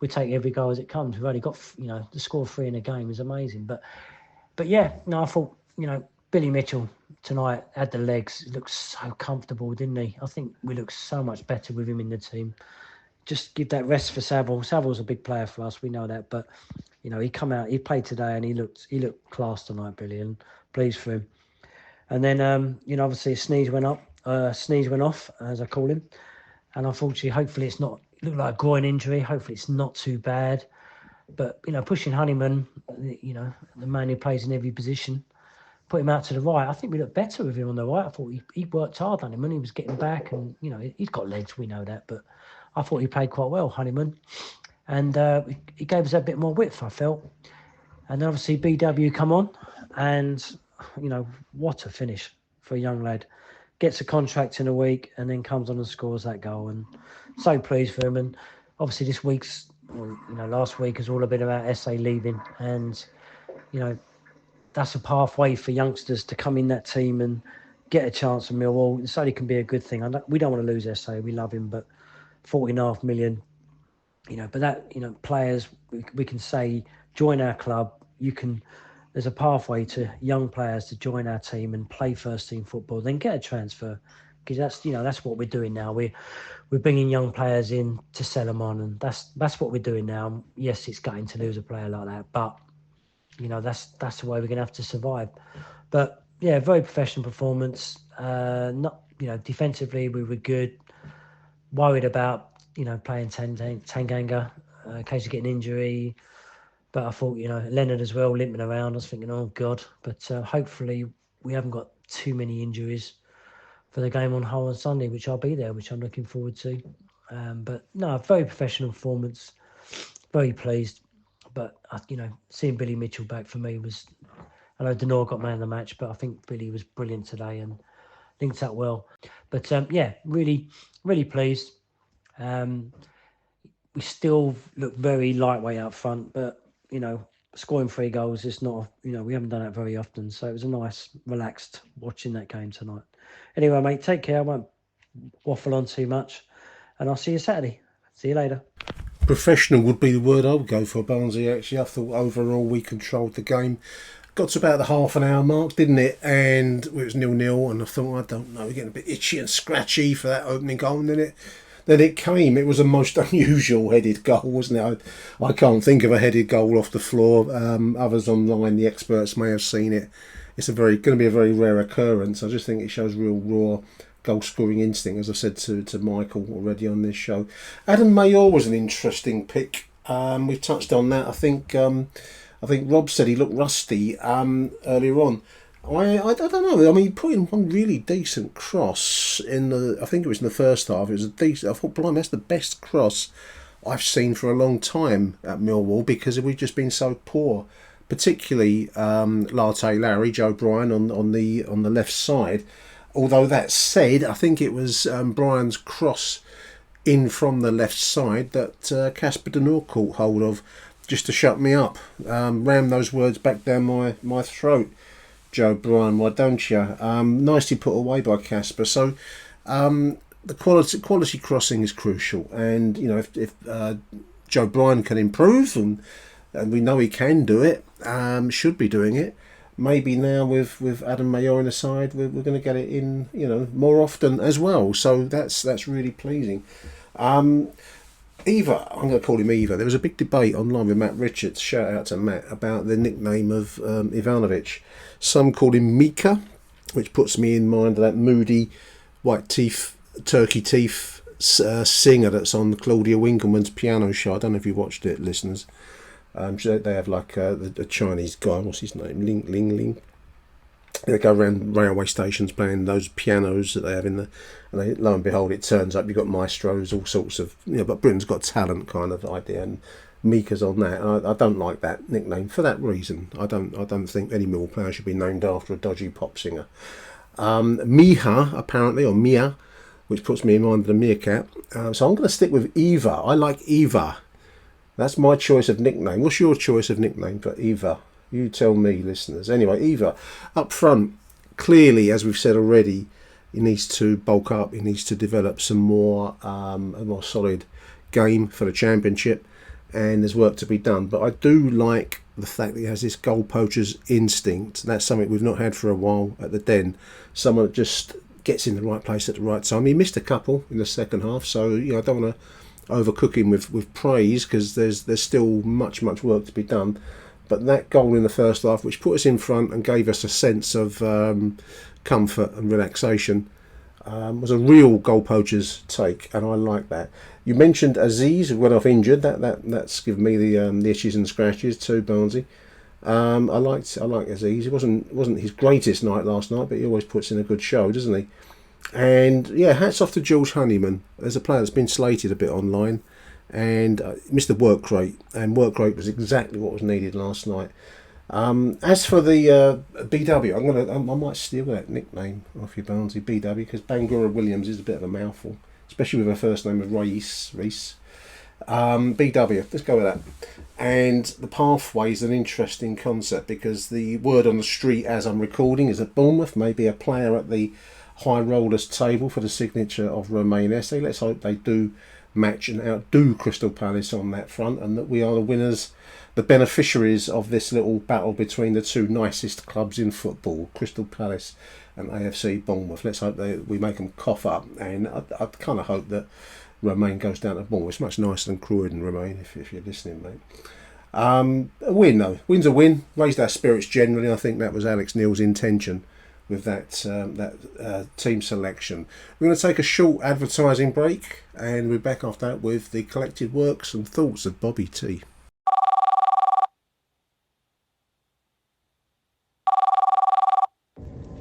[SPEAKER 9] we take every goal as it comes. We've only got, you know, the score 3 in a game is amazing. But yeah, no, I thought, you know, Billy Mitchell tonight had the legs. He looked so comfortable, didn't he? I think we look so much better with him in the team. Just give that rest for Saville. Saville's a big player for us. We know that, but you know, he played today and he looked class tonight, Billy, and pleased for him. And then, you know, obviously a sneeze went off, as I call him. And unfortunately, hopefully it looked like a groin injury. Hopefully it's not too bad. But, you know, pushing Honeyman, you know, the man who plays in every position, put him out to the right. I think we looked better with him on the right. I thought he worked hard, Honeyman. He was getting back and, you know, he's got legs, we know that. But I thought he played quite well, Honeyman. and it gave us a bit more width, I felt. And then obviously BW come on, and what a finish for a young lad. Gets a contract in a week and then comes on and scores that goal, and so pleased for him. And obviously this week's, last week is all a bit about SA leaving, and that's a pathway for youngsters to come in that team and get a chance at Millwall. It certainly can be a good thing. We don't want to lose SA. We love him, but 40.5 million, but that, players, we can say, join our club. There's a pathway to young players to join our team and play first team football, then get a transfer. Because that's what we're doing now. We're bringing young players in to sell them on, and that's what we're doing now. Yes, it's gutting to lose a player like that, but that's the way we're going to have to survive. But yeah, very professional performance. Not defensively we were good. Worried about playing Tanganga in case of getting injury. But I thought, Leonard as well, limping around. I was thinking, oh, God. But hopefully we haven't got too many injuries for the game on Hull on Sunday, which I'll be there, which I'm looking forward to. But no, very professional performance. Very pleased. But, seeing Billy Mitchell back for me was... I know Noore got man of the match, but I think Billy was brilliant today and linked up well. But, really, really pleased. We still look very lightweight up front, but... scoring 3 goals is not, we haven't done that very often. So it was a nice, relaxed watching that game tonight. Anyway, mate, take care. I won't waffle on too much. And I'll see you Saturday. See you later.
[SPEAKER 4] Professional would be the word I would go for, Barnsley, actually. I thought overall we controlled the game. Got to about the half an hour mark, didn't it? And it was 0-0. And I thought, I don't know, we're getting a bit itchy and scratchy for that opening goal. And then it came. It was a most unusual headed goal, wasn't it? I can't think of a headed goal off the floor. Others online, the experts may have seen it. It's going to be a very rare occurrence. I just think it shows real raw goal scoring instinct, as I said to Michael already on this show. Adam Mayor was an interesting pick. We've touched on that. I think Rob said he looked rusty earlier on. I don't know. I mean, he put in one really decent cross I think it was in the first half. It was a decent. I thought, blimey, that's the best cross I've seen for a long time at Millwall, because we've just been so poor. Particularly Latte Larry, Joe Bryan on the left side. Although that said, I think it was Bryan's cross in from the left side that Casper de Noore caught hold of, just to shut me up. Rammed those words back down my throat. Joe Bryan, why don't you? Nicely put away by Casper. So the quality crossing is crucial, and if Joe Bryan can improve, and we know he can do it, should be doing it. Maybe now with Adam Mayor in the side, we're going to get it in more often as well. So that's really pleasing. Eva, I'm going to call him Eva. There was a big debate online with Matt Richards, shout out to Matt, about the nickname of Ivanovic. Some called him Mika, which puts me in mind of that moody, white teeth, turkey teeth singer that's on Claudia Winkleman's piano show. I don't know if you watched it, listeners. They have like the Chinese guy, what's his name? Ling. They go around railway stations playing those pianos that they have and lo and behold, it turns up you've got maestros, all sorts of, but Britain's Got Talent kind of idea, and Mika's on that. And I don't like that nickname for that reason. I don't think any Millwall player should be named after a dodgy pop singer. Miha, apparently, or Mia, which puts me in mind of the meerkat. So I'm going to stick with Eva. I like Eva. That's my choice of nickname. What's your choice of nickname for Eva? You tell me, listeners. Anyway, Eva, up front, clearly, as we've said already, he needs to bulk up. He needs to develop some more, a more solid game for the Championship, and there's work to be done. But I do like the fact that he has this goal poacher's instinct. That's something we've not had for a while at the Den. Someone that just gets in the right place at the right time. He missed a couple in the second half, so I don't want to overcook him with praise, because there's still much work to be done. But that goal in the first half, which put us in front and gave us a sense of comfort and relaxation, was a real goal poacher's take, and I like that. You mentioned Aziz, who went off injured. That's given me the itches and scratches too, Barnsley. I like Aziz. It wasn't his greatest night last night, but he always puts in a good show, doesn't he? And yeah, hats off to George Honeyman. There's a player that's been slated a bit online, and Mr. Work Rate, and Work Rate was exactly what was needed last night. As for the BW, I might steal that nickname off you, Barnsley, BW, because Bagura-Williams is a bit of a mouthful, especially with her first name of Ra'ees. BW, let's go with that. And the pathway is an interesting concept, because the word on the street as I'm recording is that Bournemouth may be a player at the high rollers table for the signature of Romain Esse. Let's hope they do match and outdo Crystal Palace on that front, and that we are the winners, the beneficiaries of this little battle between the two nicest clubs in football, Crystal Palace and AFC Bournemouth. Let's hope we make them cough up, and I kind of hope that Romain goes down to Bournemouth. It's much nicer than Croydon, Romain, if you're listening, mate. A win, though. Win's a win. Raised our spirits generally. I think that was Alex Neil's intention with that team selection. We're going to take a short advertising break, and we're back after that with the collected works and thoughts of Bobby T.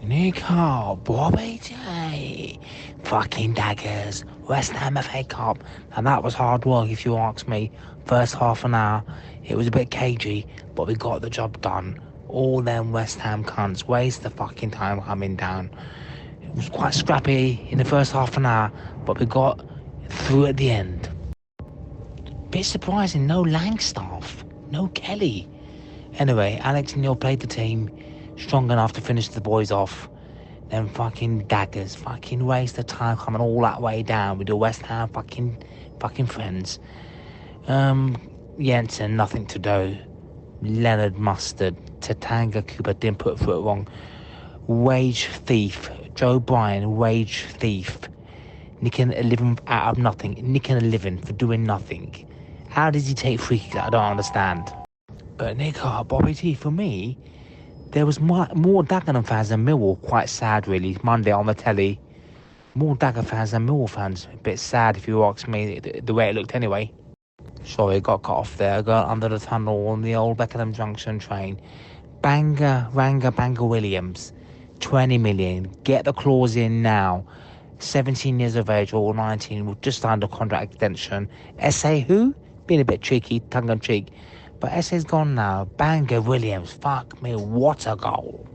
[SPEAKER 10] Nico, Bobby T. Fucking daggers. West Ham FA Cup. And that was hard work, if you ask me. First half an hour, it was a bit cagey, but we got the job done. All them West Ham cunts waste the fucking time coming down. It was quite scrappy in the first half an hour, but we got through at the end. Bit surprising, no Langstaff, no Kelly. Anyway, Alex Neil played the team strong enough to finish the boys off. Then fucking daggers, fucking waste the time coming all that way down with the West Ham fucking friends. Jensen, nothing to do. Leonard Mustard, Tatanga Cooper didn't put foot wrong. Wage thief, Joe Bryan, wage thief. Nicking a living out of nothing, nicking a living for doing nothing. How does he take free kicks? I don't understand. But Nick, Bobby T, for me, there was more Dagenham fans than Millwall. Quite sad, really. Monday on the telly, more Dagenham fans than Millwall fans. A bit sad, if you ask me, the way it looked anyway. Sorry, got cut off there. Got under the tunnel on the old Beckenham Junction train. Bagura-Williams, 20 million. Get the clause in now. 17 years of age or 19, just under contract extension. Esse who? Being a bit cheeky, tongue-in-cheek. But Esse's gone now. Bagura-Williams, fuck me, what a goal.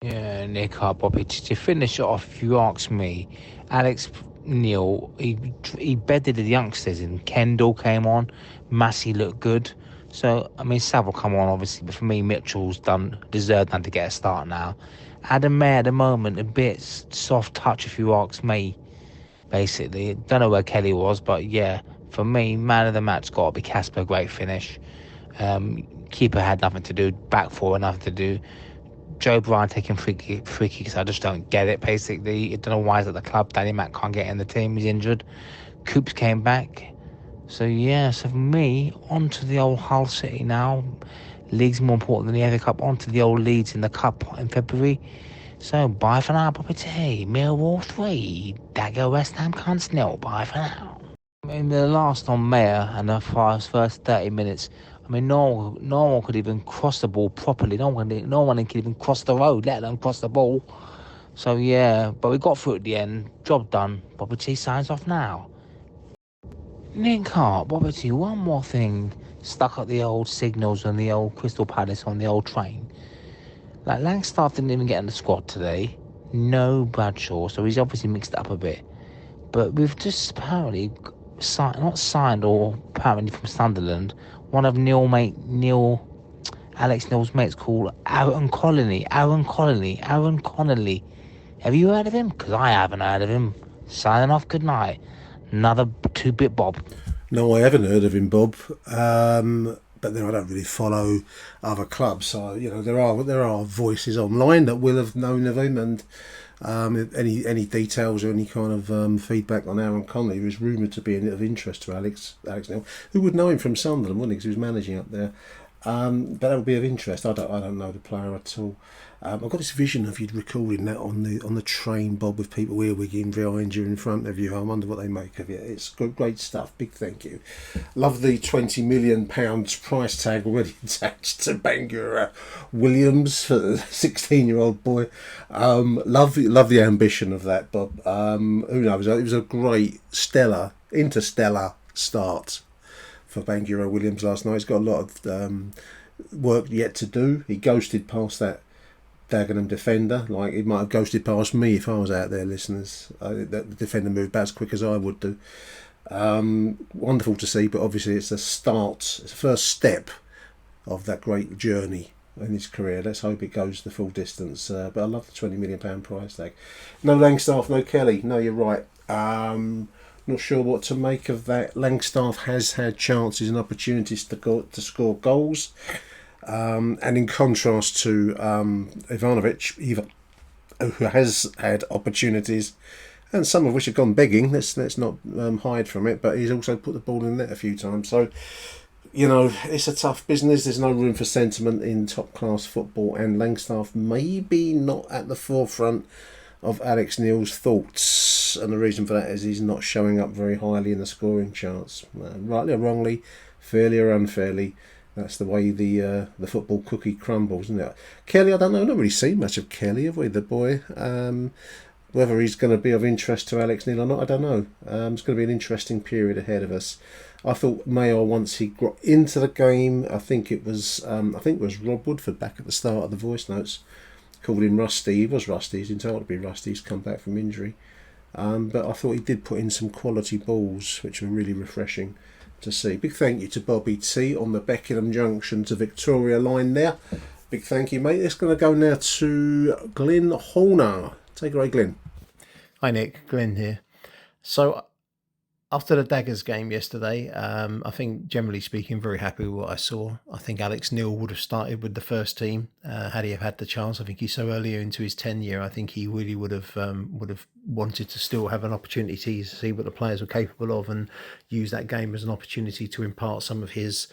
[SPEAKER 10] Yeah, Nick, Bobby, to finish it off, if you ask me, Alex Neil, he bedded the youngsters in. Kendall came on, Massey looked good. So, I mean, Saville come on, obviously, but for me, Mitchell's deserved to get a start now. Adam May, at the moment, a bit soft touch, if you ask me, basically. Don't know where Kelly was, but yeah, for me, man of the match got to be Casper, great finish. Keeper had nothing to do, back four nothing to do. Joe Bryan taking free kicks, I just don't get it, basically. I don't know why he's at the club. Danny Mack can't get in the team, he's injured. Coops came back. So yeah, so for me, on to the old Hull City now. League's more important than the FA Cup. On to the old Leeds in the Cup in February. So bye for now, Bobby T. Millwall 3, Dagger West Ham cunts 0. Bye for now. In the last on Mayor and the first 30 minutes, I mean, no one could even cross the ball properly. No one could even cross the road, let alone cross the ball. So yeah, but we got through at the end. Job done. Bobby T signs off now. Nick Hart, Bobby T, one more thing stuck at the old signals and the old Crystal Palace on the old train. Like, Langstaff didn't even get in the squad today. No Bradshaw, so he's obviously mixed it up a bit. But we've just apparently not signed, or apparently from Sunderland, one of Alex Neil's mates called Aaron Connolly. Have you heard of him? Because I haven't heard of him. Signing off, good night. Another 2-bit Bob.
[SPEAKER 4] No, I haven't heard of him, Bob. But then I don't really follow other clubs. So, you know, there are voices online that will have known of him, and any details or any kind of feedback on Aaron Connolly, who is rumoured to be of interest to Alex Neil, who would know him from Sunderland, wouldn't he? Because he was managing up there. But that would be of interest. I don't know the player at all. I've got this vision of you recording that on the train, Bob, with people earwigging behind you, in front of you. I wonder what they make of it. It's great stuff. Big thank you. Love the £20 million price tag already attached to Bagura-Williams for the 16-year-old boy. Love the ambition of that, Bob. Who knows? It was a great interstellar start for Bagura-Williams last night. He's got a lot of work yet to do. He ghosted past that Dagenham defender, like he might have ghosted past me if I was out there, listeners. The defender moved about as quick as I would do. Wonderful to see, but obviously it's a start, it's the first step of that great journey in his career. Let's hope it goes the full distance. But I love the £20 million price tag. No Langstaff, no Kelly. No, you're right. Not sure what to make of that. Langstaff has had chances and opportunities to score goals. And in contrast to Ivanovic, who has had opportunities, and some of which have gone begging, let's not hide from it, but he's also put the ball in the net a few times. So, it's a tough business. There's no room for sentiment in top-class football, and Langstaff maybe not at the forefront of Alex Neil's thoughts. And the reason for that is he's not showing up very highly in the scoring charts. Rightly or wrongly, fairly or unfairly, that's the way the football cookie crumbles, isn't it? Kelly, I don't know. I've not really seen much of Kelly, have we, the boy? Whether he's going to be of interest to Alex Neil or not, I don't know. It's going to be an interesting period ahead of us. I thought Mayor, once he got into the game, I think it was Rob Woodford back at the start of the voice notes, called him rusty. He was rusty. He's entitled to be rusty. He's come back from injury. But I thought he did put in some quality balls, which were really refreshing to see. Big thank you to Bobby T on the Beckenham Junction to Victoria line there. Big thank you, mate. It's going to go now to Glyn Horner. Take it away, Glyn.
[SPEAKER 11] Hi, Nick. Glenn here. So, after the Daggers game yesterday, I think, generally speaking, very happy with what I saw. I think Alex Neil would have started with the first team had he have had the chance. I think he's so earlier into his tenure. I think he really would have wanted to still have an opportunity to see what the players were capable of and use that game as an opportunity to impart some of his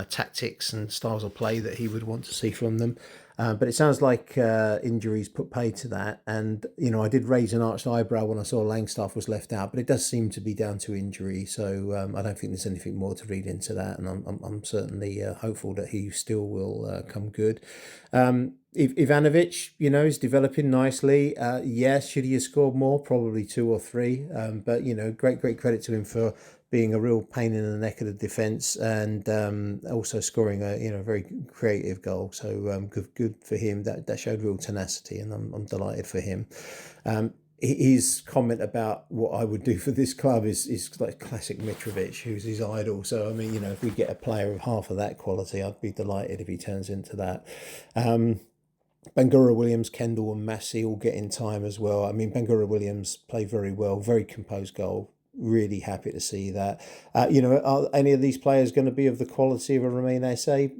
[SPEAKER 11] tactics and styles of play that he would want to see from them. But it sounds like injuries put paid to that. And, I did raise an arched eyebrow when I saw Langstaff was left out, but it does seem to be down to injury. So I don't think there's anything more to read into that. And I'm certainly hopeful that he still will come good. Ivanovic, is developing nicely. Yes, should he have scored more? Probably 2 or 3. But, great credit to him for being a real pain in the neck of the defence and also scoring a very creative goal. So good for him. That showed real tenacity, and I'm delighted for him. His comment about what I would do for this club is like classic Mitrovic, who's his idol. So I mean, if we get a player of half of that quality, I'd be delighted if he turns into that. Bagura-Williams, Kendall and Massey all get in time as well. I mean, Bagura-Williams played very well, very composed goal. Really happy to see that. Are any of these players going to be of the quality of a Romain Esse?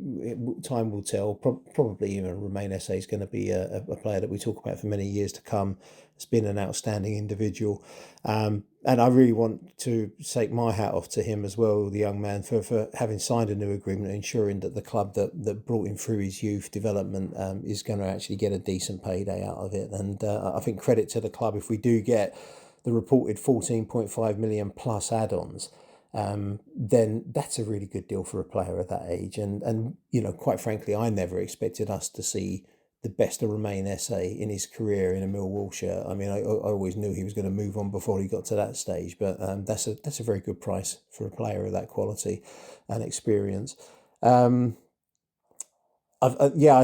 [SPEAKER 11] Time will tell. Probably Romain Esse is going to be a player that we talk about for many years to come. It's been an outstanding individual. And I really want to take my hat off to him as well, the young man, for having signed a new agreement, ensuring that the club that brought him through his youth development is going to actually get a decent payday out of it. And I think credit to the club if we do get the reported 14.5 million plus add-ons, then that's a really good deal for a player of that age. And quite frankly, I never expected us to see the best of Romain Esse in his career in a Millwall shirt. I mean, I always knew he was going to move on before he got to that stage, but that's a very good price for a player of that quality and experience. I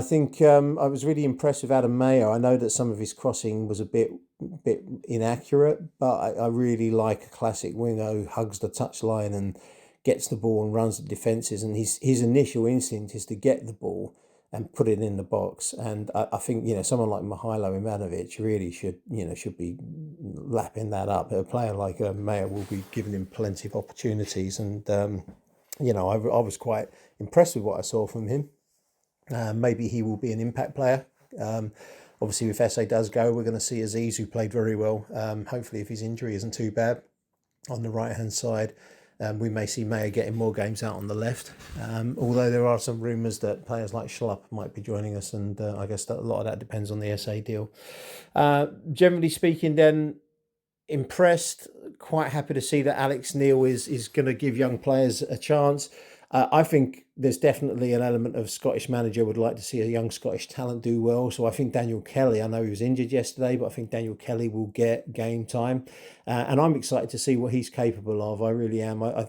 [SPEAKER 11] think I was really impressed with Adam Mayo. I know that some of his crossing was a bit inaccurate, but I really like a classic winger who hugs the touchline and gets the ball and runs the defences. And his initial instinct is to get the ball and put it in the box. And I think someone like Mihailo Ivanovic really should be lapping that up. A player like Mayo will be giving him plenty of opportunities. And I was quite impressed with what I saw from him. Maybe he will be an impact player. Obviously, if Esse does go, we're going to see Aziz, who played very well. Hopefully, if his injury isn't too bad on the right-hand side, we may see Mayer getting more games out on the left. Although there are some rumours that players like Schlupp might be joining us, and I guess that a lot of that depends on the Esse deal. Generally speaking, then, impressed. Quite happy to see that Alex Neil is going to give young players a chance. I think there's definitely an element of Scottish manager would like to see a young Scottish talent do well. So I think Daniel Kelly, I know he was injured yesterday, but I think Daniel Kelly will get game time. And I'm excited to see what he's capable of. I really am. I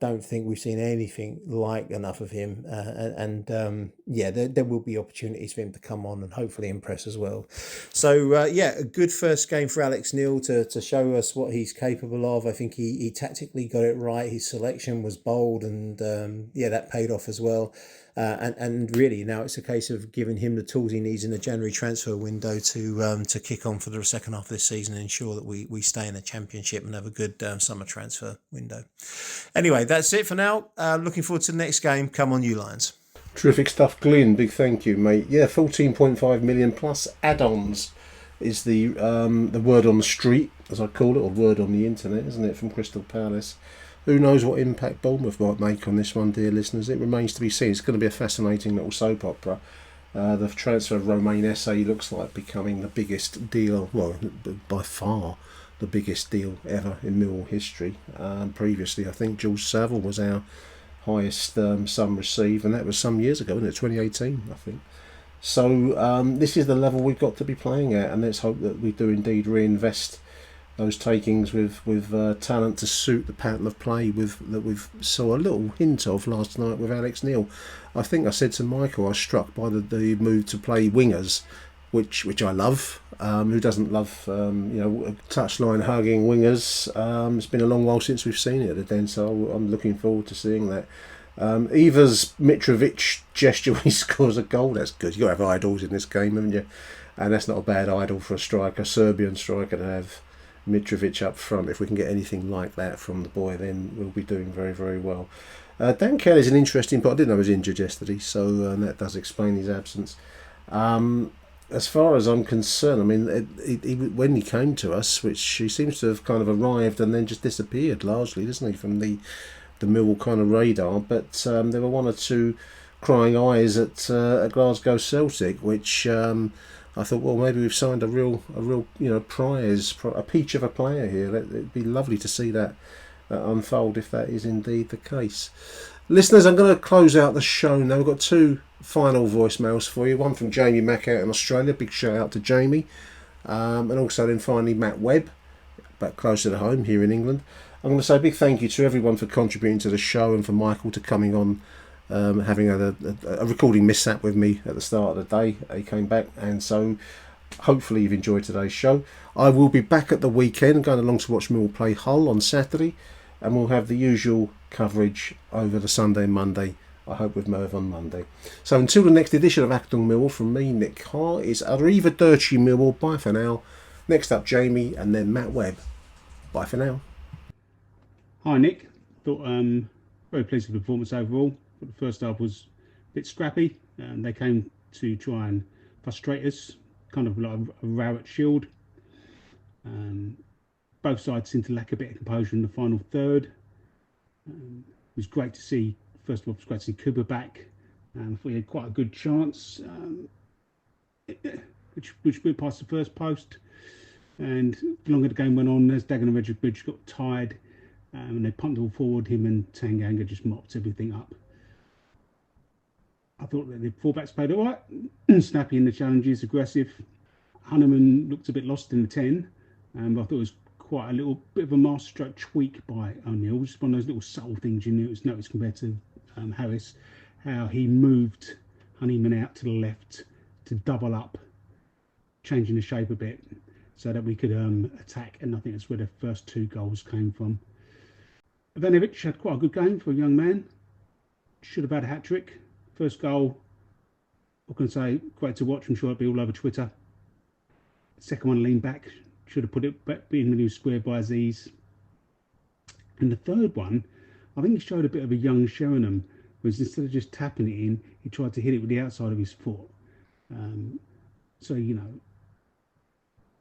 [SPEAKER 11] don't think we've seen anything like enough of him. There will be opportunities for him to come on and hopefully impress as well. So, a good first game for Alex Neil to show us what he's capable of. I think he tactically got it right. His selection was bold and, that paid off as well. And really now it's a case of giving him the tools he needs in the January transfer window to kick on for the second half of this season and ensure that we stay in the Championship and have a good summer transfer window. Anyway, that's it for now. Looking forward to the next game. Come on, you Lions.
[SPEAKER 4] Terrific stuff, Glyn. Big thank you, mate. Yeah, 14.5 million plus add-ons is the word on the street, as I call it, or word on the internet, isn't it, from Crystal Palace. Who knows what impact Bournemouth might make on this one, dear listeners. It remains to be seen. It's going to be a fascinating little soap opera. The transfer of Romain Esse looks like becoming the biggest deal, well, by far the biggest deal ever in Millwall history. Previously, I think George Saville was our highest sum received, and that was some years ago, wasn't it? 2018, I think. So this is the level we've got to be playing at, and let's hope that we do indeed reinvest those takings with talent to suit the pattern of play that we've saw a little hint of last night with Alex Neil. I think I said to Michael, I was struck by the move to play wingers, which I love. Who doesn't love touchline hugging wingers? It's been a long while since we've seen it at the Den, so I'm looking forward to seeing that. Iva's Mitrovic gesture when he scores a goal, that's good. You've got to have idols in this game, haven't you? And that's not a bad idol for a striker, Serbian striker, to have Mitrovic up front. If we can get anything like that from the boy, then we'll be doing very, very well. Dan Kelly's an interesting part. I didn't know he was injured yesterday, so that does explain his absence. As far as I'm concerned, I mean, when he came to us, which he seems to have kind of arrived and then just disappeared largely, doesn't he, from the Millwall kind of radar. But there were one or two crying eyes at Glasgow Celtic, which I thought, well, maybe we've signed a real prize, a peach of a player here. It'd be lovely to see that unfold if that is indeed the case. Listeners, I'm going to close out the show now. We've got two final voicemails for you. One from Jamie Mack out in Australia. Big shout out to Jamie. And also then finally Matt Webb, back closer to home here in England. I'm going to say a big thank you to everyone for contributing to the show and for Michael to coming on, having a recording mishap with me at the start of the day. He came back, and so hopefully you've enjoyed today's show. I will be back at the weekend, going along to watch Millwall play Hull on Saturday, and we'll have the usual coverage over the Sunday and Monday, I hope with Merv on Monday. So until the next edition of Achtung Millwall, from me, Nick Carr, is Arrivederci Millwall. Bye for now. Next up, Jamie, and then Matt Webb. Bye for now.
[SPEAKER 12] Hi, Nick. Thought very pleased with the performance overall. But the first half was a bit scrappy. They came to try and frustrate us, kind of like a row at Shield. Both sides seemed to lack a bit of composure in the final third. It was great to see, first of all, it was great to see Cooper back. We had quite a good chance, which went past the first post. And the longer the game went on, as Dagenham and Redbridge got tired, and they pumped all forward, him and Tanganga just mopped everything up. I thought that the fullbacks played all right, snappy in the challenges, aggressive. Hunneman looked a bit lost in the 10, but I thought it was quite a little bit of a masterstroke tweak by O'Neill, just one of those little subtle things you noticed compared to Harris, how he moved Honeyman out to the left to double up, changing the shape a bit so that we could attack, and I think that's where the first two goals came from. Ivanovic had quite a good game for a young man. Should have had a hat-trick. First goal, what can I say, great to watch. I'm sure it'll be all over Twitter. Second one, lean back. Should have put it back in when he was squared by Aziz. And the third one, I think he showed a bit of a young Sheringham, whereas instead of just tapping it in, he tried to hit it with the outside of his foot. So,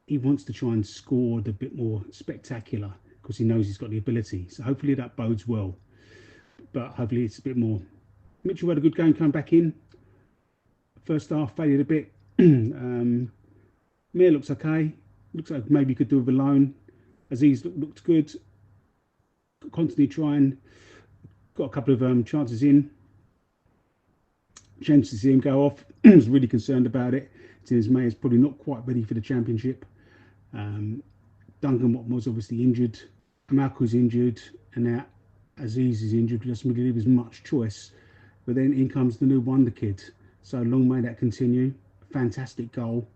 [SPEAKER 12] he wants to try and score a bit more spectacular because he knows he's got the ability. So hopefully that bodes well. But hopefully it's a bit more. Mitchell had a good game coming back in. First half, faded a bit. Mir looks okay. Looks like maybe he could do with a loan. Aziz looked good. Constantly trying. Got a couple of chances in. chance to see him go off. I was really concerned about it, since May is probably not quite ready for the Championship. Duncan was obviously injured, Malcolm's injured, and now Aziz is injured. Doesn't really leave as much choice. But then in comes the new wonder kid. So long may that continue. Fantastic goal.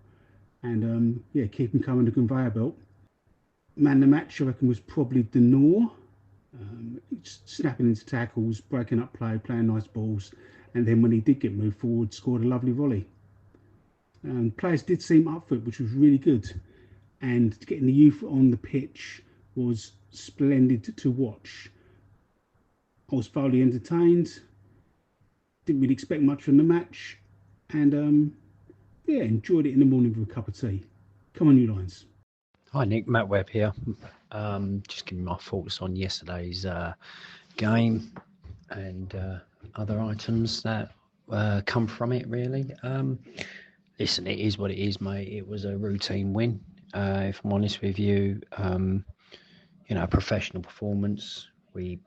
[SPEAKER 12] And keep him coming the conveyor belt. Man of the match, I reckon, was probably Noore. Snapping into tackles, breaking up play, playing nice balls. And then when he did get moved forward, scored a lovely volley. Players did seem up for it, which was really good. And getting the youth on the pitch was splendid to watch. I was thoroughly entertained. Didn't really expect much from the match. And enjoyed it in the morning with a cup of tea. Come on, you Lions.
[SPEAKER 13] Hi Nick, Matt Webb here. Just giving my thoughts on yesterday's game and other items that come from it, really. Listen, it is what it is, mate. It was a routine win. If I'm honest with you, professional performance. We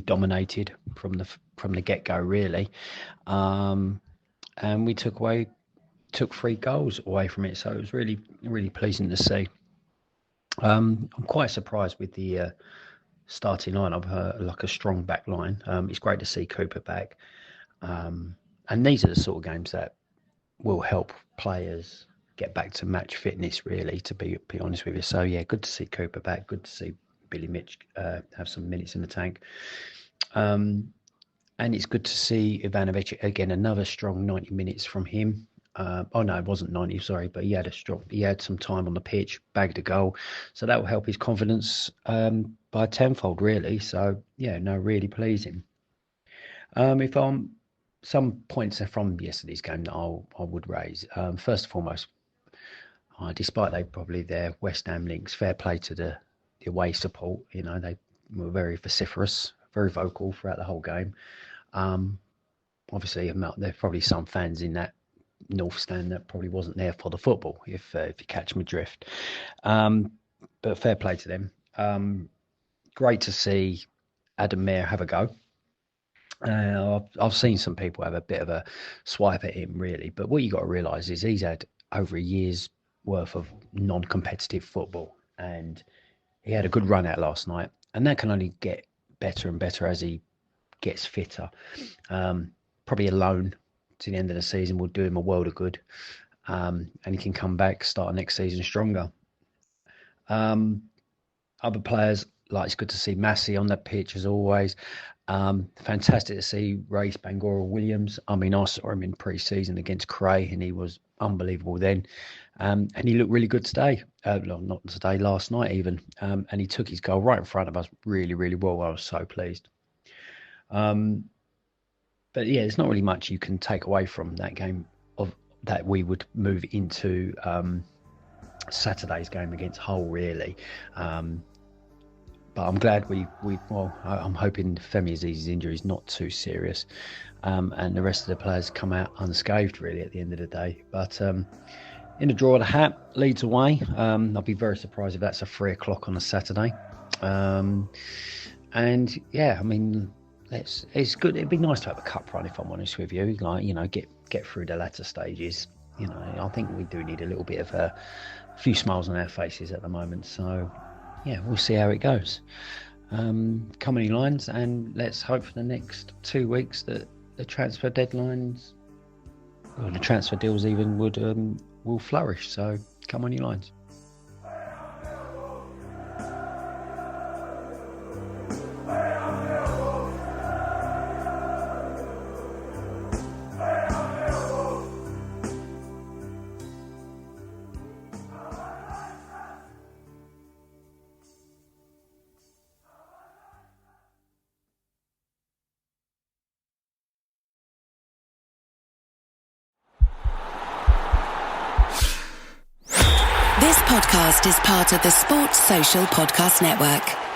[SPEAKER 13] dominated from the get-go, really, and we took 3 goals away from it. So it was really, really pleasing to see. I'm quite surprised with the starting lineup, like a strong back line. It's great to see Cooper back, and these are the sort of games that will help players get back to match fitness, really, to be honest with you. So yeah, good to see Cooper back. Good to see Billy Mitch have some minutes in the tank. And it's good to see Ivanovic again, another strong 90 minutes from him. Oh no, it wasn't 90, sorry, but he had some time on the pitch, bagged a goal. So that will help his confidence by tenfold, really. So yeah, no, really pleasing. Some points from yesterday's game that I would raise. First and foremost, despite their West Ham links, fair play to the away support. They were very vociferous, very vocal throughout the whole game. Obviously, there's probably some fans in that North stand that probably wasn't there for the football, if you catch my drift. But fair play to them. Great to see Adam Mayer have a go. I've seen some people have a bit of a swipe at him, really. But what you got to realise is he's had over a year's worth of non-competitive football, and he had a good run out last night, and that can only get better and better as he gets fitter. Probably a loan to the end of the season will do him a world of good, and he can come back, start next season stronger. Other players, like it's good to see Massey on that pitch as always. Fantastic to see Ra'ees Bagura-Williams. I mean, I saw him in pre-season against Cray, and he was unbelievable then. And he looked really good today. Not today, last night even. And he took his goal right in front of us really, really well. I was so pleased. But yeah, there's not really much you can take away from that game that we would move into Saturday's game against Hull, really. But I'm glad I'm hoping Femi Aziz's injury is not too serious, and the rest of the players come out unscathed, really, at the end of the day. But in the draw of the hat, Leeds away. I'll be very surprised if that's a 3:00 on a Saturday. And yeah, I mean, it's good. It'd be nice to have a cup run, if I'm honest with you. Get through the latter stages. I think we do need a little bit of a few smiles on our faces at the moment. So yeah, we'll see how it goes. Come on, you Lions, and let's hope for the next 2 weeks that the transfer deadlines, or the transfer deals even, will flourish. So come on, you Lions.
[SPEAKER 1] This podcast is part of the Sports Social Podcast Network.